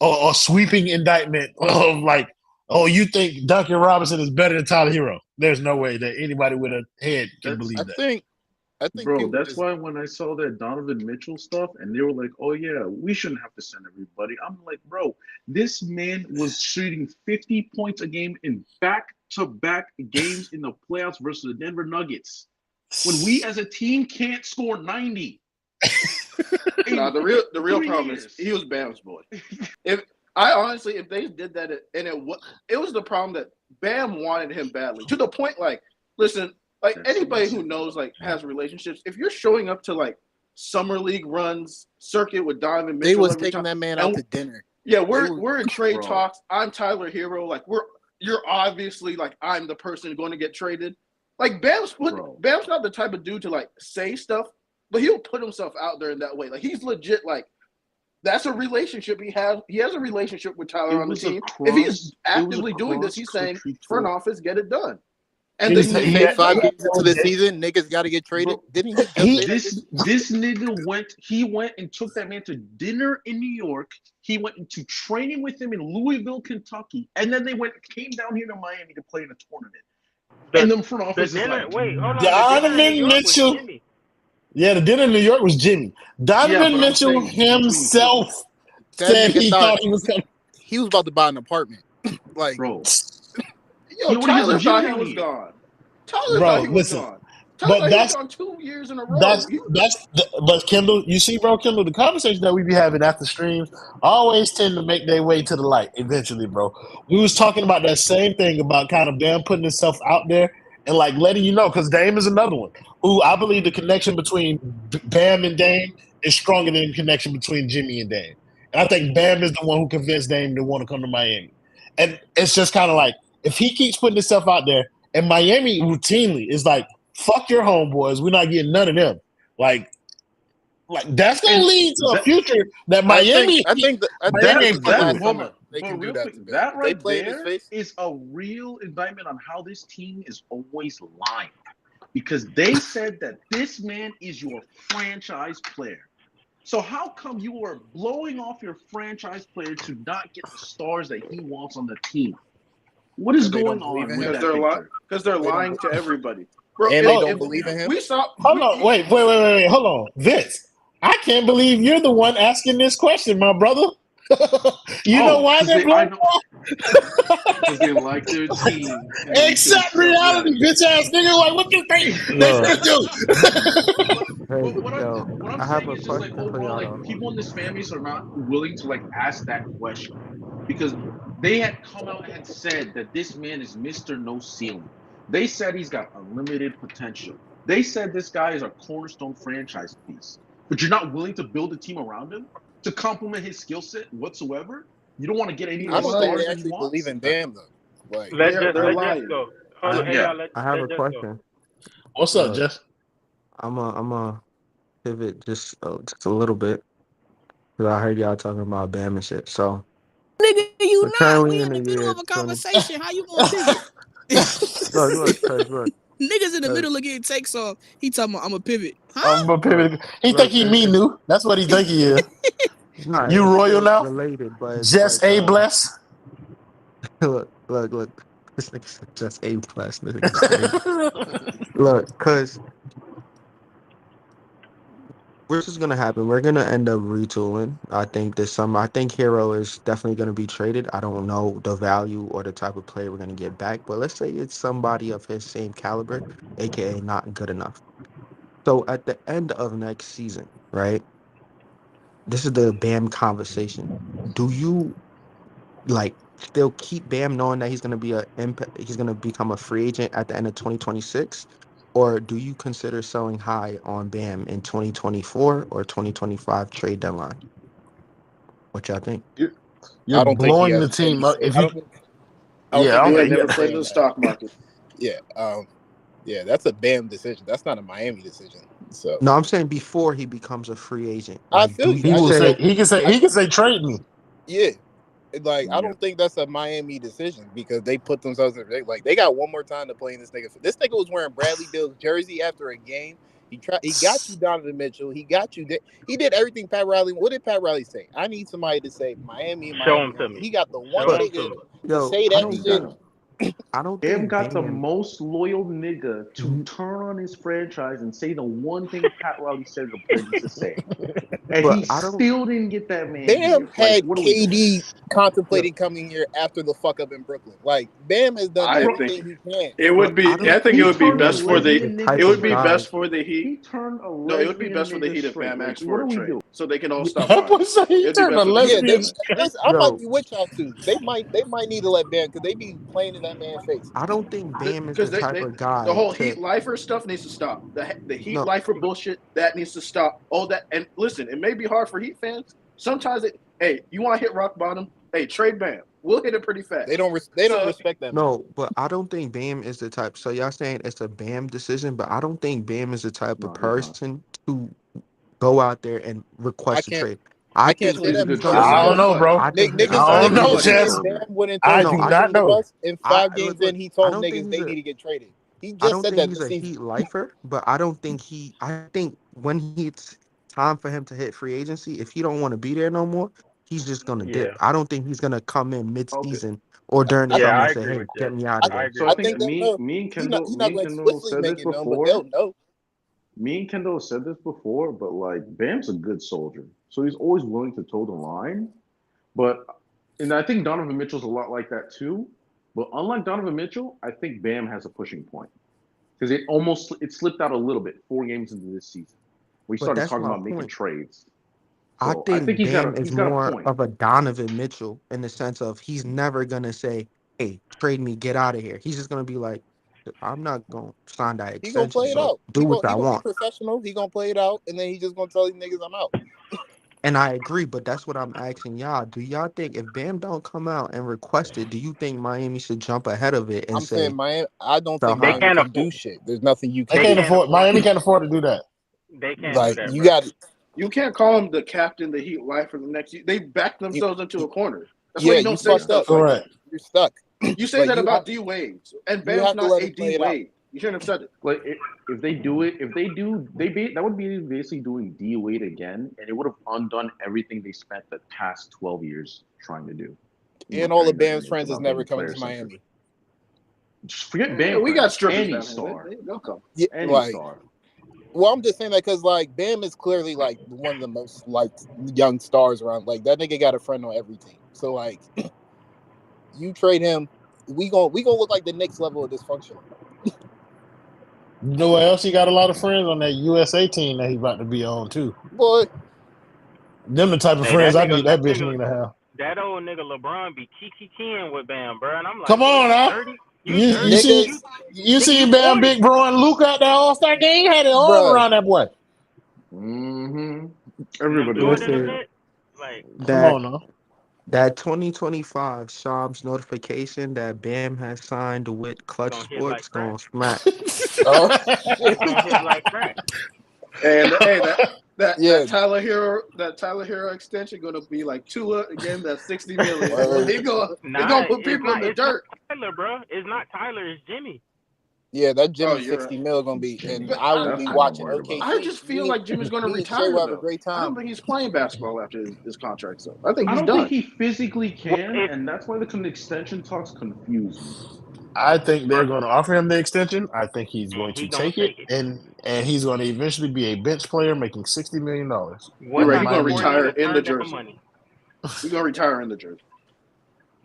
a sweeping indictment of like, oh, you think Duncan Robinson is better than Tyler Hero? There's no way that anybody with a head can believe that. I think Bro, people that's just- why when I saw that Donovan Mitchell stuff and they were like, oh yeah, we shouldn't have to send everybody. I'm like, bro, this man was shooting 50 points a game in back-to-back games in the playoffs versus the Denver Nuggets. When we as a team can't score 90. nah, the real problem is he was Bam's boy. If they did that, and it was the problem that Bam wanted him badly, to the point, like, listen, like, anybody who knows, like, has relationships, if you're showing up to, like, summer league runs circuit with Donovan Mitchell, they was every taking time, that man and out to dinner. Yeah, we're in trade Bro. talks. I'm Tyler Hero. Like, you're obviously like, I'm the person going to get traded. Like, Bam's not the type of dude to like say stuff, but he'll put himself out there in that way. Like, he's legit. Like, that's a relationship he has. He has a relationship with Tyler on the team. If he's actively doing this, he's saying, front office, get it done. And Didn't then he say 5 games into the season, niggas got to get traded? Didn't he just say that? This nigga went and took that man to dinner in New York. He went into training with him in Louisville, Kentucky, and then they came down here to Miami to play in a tournament. And then front office is like, wait, hold on. Donovan Mitchell. Yeah, the dinner in New York was Jimmy. Donovan Mitchell himself said he thought he was coming. He was about to buy an apartment. Like, bro. Yo, Tyler thought he was gone. Tyler thought he was gone. Tyler was gone 2 years in a row. But Kendall, you see, bro, Kendall, the conversation that we be having after streams always tend to make their way to the light eventually, bro. We was talking about that same thing about kind of Bam putting himself out there and like letting you know, because Dame is another one who I believe the connection between Bam and Dame is stronger than the connection between Jimmy and Dame. And I think Bam is the one who convinced Dame to want to come to Miami. And it's just kind of like, if he keeps putting himself out there, and Miami routinely is like, fuck your homeboys, we're not getting none of them. Like that's gonna lead to a future that Miami. I think they can do that. That right there is a real indictment on how this team is always lying, because they said that this man is your franchise player. So how come you are blowing off your franchise player to not get the stars that he wants on the team? What is going on? Because they're lying to everybody. Bro, And they Oh, don't believe in him. we saw. hold on. Wait. Hold on. Vince, I can't believe you're the one asking this question, my brother. You know why they're blowing off? Because they like their team. And they Accept think so, reality, yeah. bitch ass nigga. Like, what you think they Look, gonna do? hey, But what yo, I'm I have saying a is just like question for overall, y'all. like people in this fan base are not willing to like ask that question because they had come out and had said that this man is Mr. No Ceiling. They said he's got unlimited potential. They said this guy is a cornerstone franchise piece, but you're not willing to build a team around him to complement his skill set whatsoever. You don't want to get any of I the don't think stars they that he actually believe wants. in Bam though. Like, They're Let Jess lying. go. Hold on, hey, Yeah. y'all, I have let a Jess go. question. What's up, Look, Jeff? I'm a pivot just a little bit because I heard y'all talking about Bam and shit. So Nigga, you we're not. currently We in in the the middle year of a 20. conversation. How you gonna pivot? Look, cause look, Niggas in the cause middle of getting takes off. He talking about I'm a pivot. Huh? I'm a pivot. He look, think he me new. That's what he think he is. nah, You it's royal still now? related, but it's Just like a bless. look. This nigga said just A plus. This nigga's crazy. Look, cause what's just gonna happen? We're gonna end up retooling. I think this summer. I think Hero is definitely gonna be traded. I don't know the value or the type of player we're gonna get back, but let's say it's somebody of his same caliber, aka not good enough. So at the end of next season, right? This is the Bam conversation. Do you like still keep Bam knowing that he's gonna become a free agent at the end of 2026? Or do you consider selling high on Bam in 2024 or 2025 trade deadline? What y'all think? You're I don't think he blowing has the a say. team up. If I you, don't think yeah, he They has ain't any never say played in in the that. stock market. Yeah, yeah, that's a Bam decision. That's not a Miami decision. So No, I'm saying before he becomes a free agent. I Like, feel do you. he you I will just say say don't. he can say trade me. Yeah, like I Yeah. don't think that's a Miami decision because they put themselves in. They got one more time to play in this nigga. This nigga was wearing Bradley Beal's jersey after a game. He got you Donovan Mitchell. He got you. He did everything Pat Riley. What did Pat Riley say? I need somebody to say Miami and Show Miami him to only. me. He got the one Show but him to nigga me. to yo, say I that don't shit. think I don't Bam think got the Bam most loyal nigga to Mhm. turn on his franchise and say the one thing Pat Riley said the player needs to say. And he but I don't still didn't get that man Bam here. Like, had what are we doing? KD yo, contemplating coming here after the fuck up in Brooklyn. Like Bam has done I Bro, think everything he can. it would but I be. I don't think it he think would be turned a best Bam for is the. the lesbian type It nigga would of be straight. guy. best for the Heat. He turned a No, it would be lesbian best for the nigga Heat if straight. Bam Like, asked what for are a we trade, doing? so they can all Yeah, stop That lying. boy say he It'd be turned a best for the Yeah, Heat if they Bam lesbian. asked. listen. I might yo, be with y'all too. They might need to let Bam because they be playing in that man's face. I don't think Bam is the Because type of the guy whole to Heat lifer stuff needs to stop. The Heat no. lifer bullshit that needs to stop. All that, and listen, it may be hard for Heat fans. Sometimes hey, you want to hit rock bottom? Hey, trade Bam. We'll hit it pretty fast. They don't So respect that man. No, but I don't think Bam is the type. So y'all saying it's a Bam decision, but I don't think Bam is the type of No, he's not. person to go out there and I request a can't trade. I I can't think say He's if a that he's good gonna because I soldier. don't go, know, bro. I think he's niggas gonna I don't He's a know, do good if it. Chess. Bam soldier. went and I told No, do I niggas not he the think know. best in I 5 games look, in, look. he I told don't think niggas he's they a. need to get traded. He I just don't said think that he's the a same. Heat lifer, but I don't think he. I think when it's time for him to hit free agency, if he don't want to be there no more, he's just gonna Yeah. dip. I don't think he's gonna come in Okay. mid-season or during the I Yeah, summer I and say, agree "Hey, with get Jess. me out I, of I there." agree So I I with think think Jess. they'll know. He's not Me and gonna Kendall explicitly said make this it known, but before. they'll know. Me and Kendall said this before, but like Bam's a good soldier, so he's always willing to toe the line. But and I think Donovan Mitchell's a lot like that too. But unlike Donovan Mitchell, I think Bam has a pushing point because it slipped out a little bit 4 games into this season. We But started that's talking my about making point. trades. I So I think think Bam is he's got a more point. of a Donovan Mitchell in the sense of he's never gonna say, "Hey, trade me, get out of here." He's just gonna be like, "I'm not gonna sign that He gonna extension, play it so out. do what He I gonna be want." professional. He gonna play it out, and then he just gonna tell these niggas I'm out. And I agree, but that's what I'm asking y'all. Do y'all think if Bam don't come out and request it, do you think Miami should jump ahead of it and I'm saying say, Miami. I don't "Sell think They high"? Miami can't can afford. do shit. There's nothing you They can They can't do. can't afford. afford Miami to. can't afford to do that. They can't do Like that, you bro. got you can't call him the captain, the Heat lifer. The next, they back you, themselves into a corner. That's why yeah, you you don't say Yeah. fucked up. stuff like that. Correct. You're stuck. You say Like that about D Wade, and you Bam's have to not let a him play D it out. Wade. You shouldn't have said it. Like if they do it, that would be basically doing D Wade again, and it would have undone everything they spent the past 12 years trying to do. And all of Repairing that Bam's image friends is about never being coming player to centric. Miami. Just forget Yeah, Bam. we for got strippers any down star, here. They'll come. Yeah, any like, star. well, I'm just saying that because like Bam is clearly like one of the most liked young stars around. Like that nigga got a friend on every team. So like, you trade him, we gonna look like the next level of dysfunctional. You know what else? He got a lot of friends on that USA team that he about to be on too. Boy, Them the type of Hey, friends that I need nigga, that bitch nigga to have. that old nigga LeBron be kikiing with Bam, bro, and I'm like, Come bro, on you now. 30, you You 30, see you seen Bam 40. Big Bro and Luke at that All-Star game? Had it all Bruh. around that boy. Mm-hmm. Them Everybody. Jordan Listen, event, like, Come that on now. that 2025 Shams notification that Bam has signed with Clutch gonna hit like Sports crack. gonna smack. oh It's shit. gonna hit like crack. And hey, that Yeah. Tyler Hero extension gonna be like Tua again. That $60 million. Word. They gonna Nah, put it's people in not. the It's not dirt. Tyler, bro. It's not Tyler. It's Jimmy. Yeah, that Oh, Jimmy you're 60 right. mil gonna be, and But I will That's be what I'm watching worried about. OKC. I just feel like Jimmy's gonna Me and Shay retire will have a though. great I don't time. think he's playing basketball after his contract's up. I think I he's don't think done. he physically Well, can, if and that's why the extension talks confuse me. I think they're bro, going to offer him the extension. I think he's and going he to gonna take it, take it. and he's going to eventually be a bench player making $60 million. What You're right. And He's type gonna of Miami Heat. retire coordinator in the turned down jersey. money? He's gonna retire in the jersey.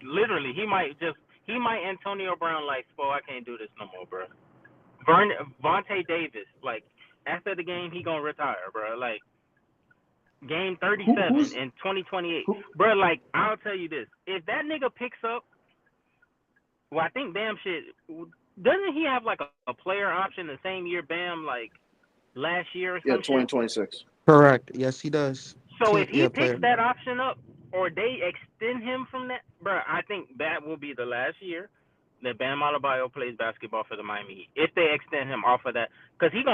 Literally, he might Antonio Brown like, "Spo, I can't do this no more, bro." Vontae Davis, like, after the game, he gonna retire, bro. Like, game 37 Who's in 2028, who? bro. Like, I'll tell you this: if that nigga picks up, well, I think Bam shit. Doesn't he have like a player option the same year Bam, like last year or Yeah, some shit? 2026. Correct. Yes, he does. So if he Yeah, picks player. that option up, or they extend him from that, bro, I think that will be the last year that Bam Adebayo plays basketball for the Miami Heat. If they extend him off of that, because he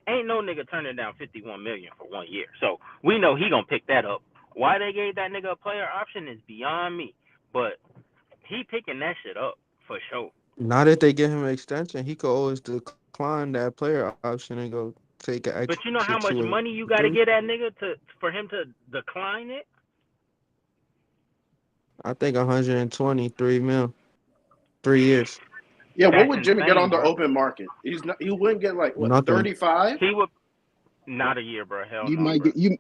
ain't no nigga turning down $51 million for 1 year. So we know he gonna pick that up. Why they gave that nigga a player option is beyond me, but he picking that shit up for sure. Not if they give him an extension, he could always decline that player option and go take an But you know extra how much 2 or money you gotta 3. get that nigga for him to decline it? I think 123 mil, 3 years. Yeah, what That's would Jimmy get insane, on the bro. open market? He wouldn't get like what, Nothing. 35? He would not a year, bro. Hell You no, might bro. get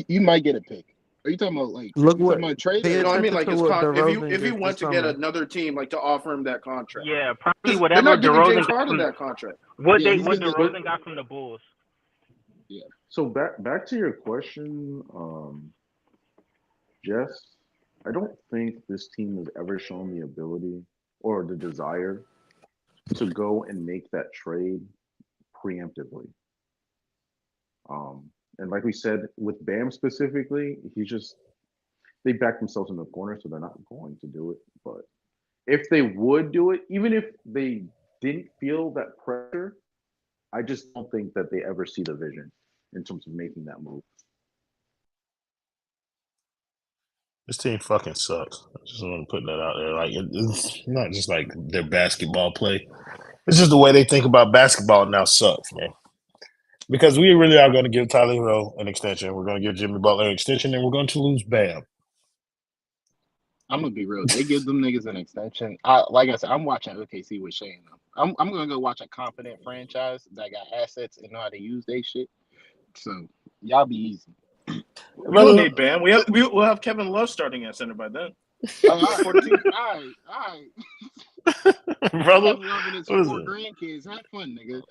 you might get a pick. Are you talking about like Look you what. talking about trade Pay or No, I mean attention like to his what con. DeRozan If he did went this to get summer. another team like to offer him that contract, Yeah, probably because they're whatever not giving James DeRozan got Harden from that contract. what yeah, they he's what gonna But DeRozan got from the Bulls. yeah. so back to your question, Jess. I don't think this team has ever shown the ability or the desire to go and make that trade preemptively. And like we said, with Bam specifically, they backed themselves in the corner, so they're not going to do it. But if they would do it, even if they didn't feel that pressure, I just don't think that they ever see the vision in terms of making that move. This team fucking sucks. I just want to put that out there. Like it's not just like their basketball play. It's just the way they think about basketball now sucks, man. Because we really are going to give Tyler Hero an extension. We're going to give Jimmy Butler an extension, and we're going to lose Bam. I'm gonna be real. They give them niggas an extension. Like I said, I'm watching OKC with Shane. I'm gonna go watch a confident franchise that got assets and know how to use their shit. So y'all be easy. We don't need Bam. We'll have Kevin Love starting at center by then. All right. Brother, Kevin Love and his what is 4 it? grandkids. Have fun, nigga.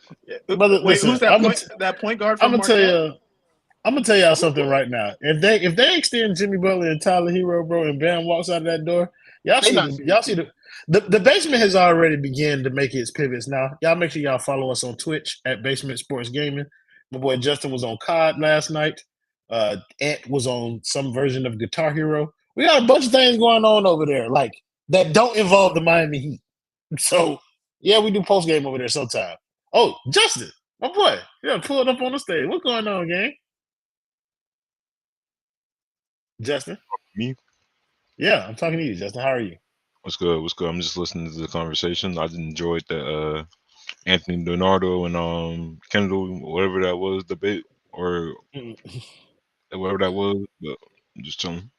Brother, Wait, listen, who's that point guard I'm from gonna tell Marquette? you. I'm gonna tell y'all something right now. If they extend Jimmy Butler and Tyler Hero, bro, and Bam walks out of that door, They not see the basement has already begun to make its pivots now. Y'all make sure y'all follow us on Twitch at Basement Sports Gaming. My boy Justin was on COD last night. Ant was on some version of Guitar Hero. We got a bunch of things going on over there, like that don't involve the Miami Heat. So yeah, we do post game over there sometime. Oh, Justin, my boy, yeah, pulling up on the stage. What's going on, gang? Justin? Me? Yeah, I'm talking to you, Justin. How are you? What's good? What's good? I'm just listening to the conversation. I enjoyed the Anthony Donardo and Kendall, whatever that was, debate or whatever that was. But I'm just chilling.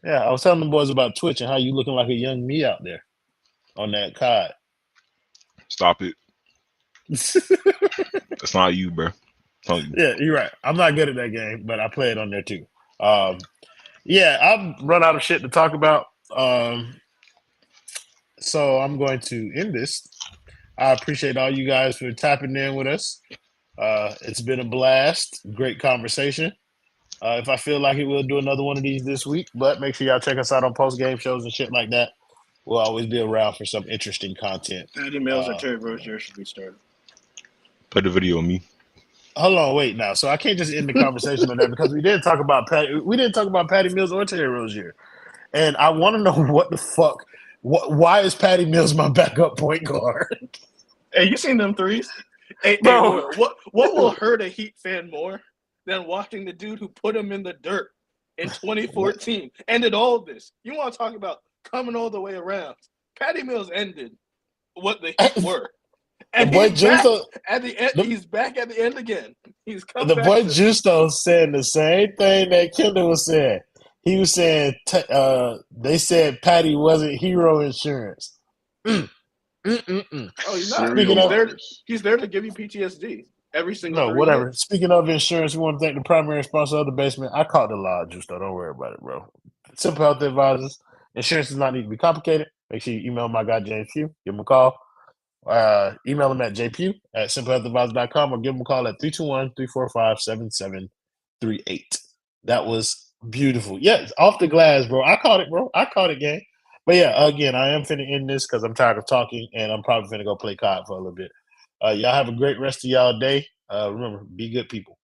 Yeah, I was telling the boys about Twitch and how you looking like a young me out there on that COD. Stop it. That's not you, bro. Not you. Yeah, you're right. I'm not good at that game, but I play it on there too. Yeah, I've run out of shit to talk about. So I'm going to end this. I appreciate all you guys for tapping in with us. It's been a blast. Great conversation. If I feel like it, we'll do another one of these this week. But make sure y'all check us out on post-game shows and shit like that. We'll always be around for some interesting content. Patty Mills or Terry Rozier should be started. Play the video on me. Hold on, wait now. So I can't just end the conversation on that because we didn't talk about Patty Mills or Terry Rozier. And I want to know what the fuck. Why is Patty Mills my backup point guard? Hey, you seen them threes? Hey, Bro. what will hurt a Heat fan more than watching the dude who put him in the dirt in 2014 ended all this? You want to talk about coming all the way around? Patty Mills ended what the Heat were. And The boy he's back Justo- at the end. He's back at the end again. He's come The back boy to- Justo saying the same thing that Kendall was saying. He was saying they said Patty wasn't hero insurance. Oh, he's not. Speaking of- He's there to give you PTSD every single. No, 3 whatever. years. Speaking of insurance, we want to thank the primary sponsor of the basement. I caught the law, Justo. Don't worry about it, bro. Simple Health Advisors. Insurance does not need to be complicated. Make sure you email my guy James Pugh. Give him a call. Email him at jpugh@simplehealthadvisor.com or give him a call at 321-345-7738. That was beautiful. Yeah, off the glass, bro. I caught it, bro. I caught it, gang. But yeah, again, I am finna end this because I'm tired of talking and I'm probably finna go play COD for a little bit. Y'all have a great rest of y'all day. Remember, be good people.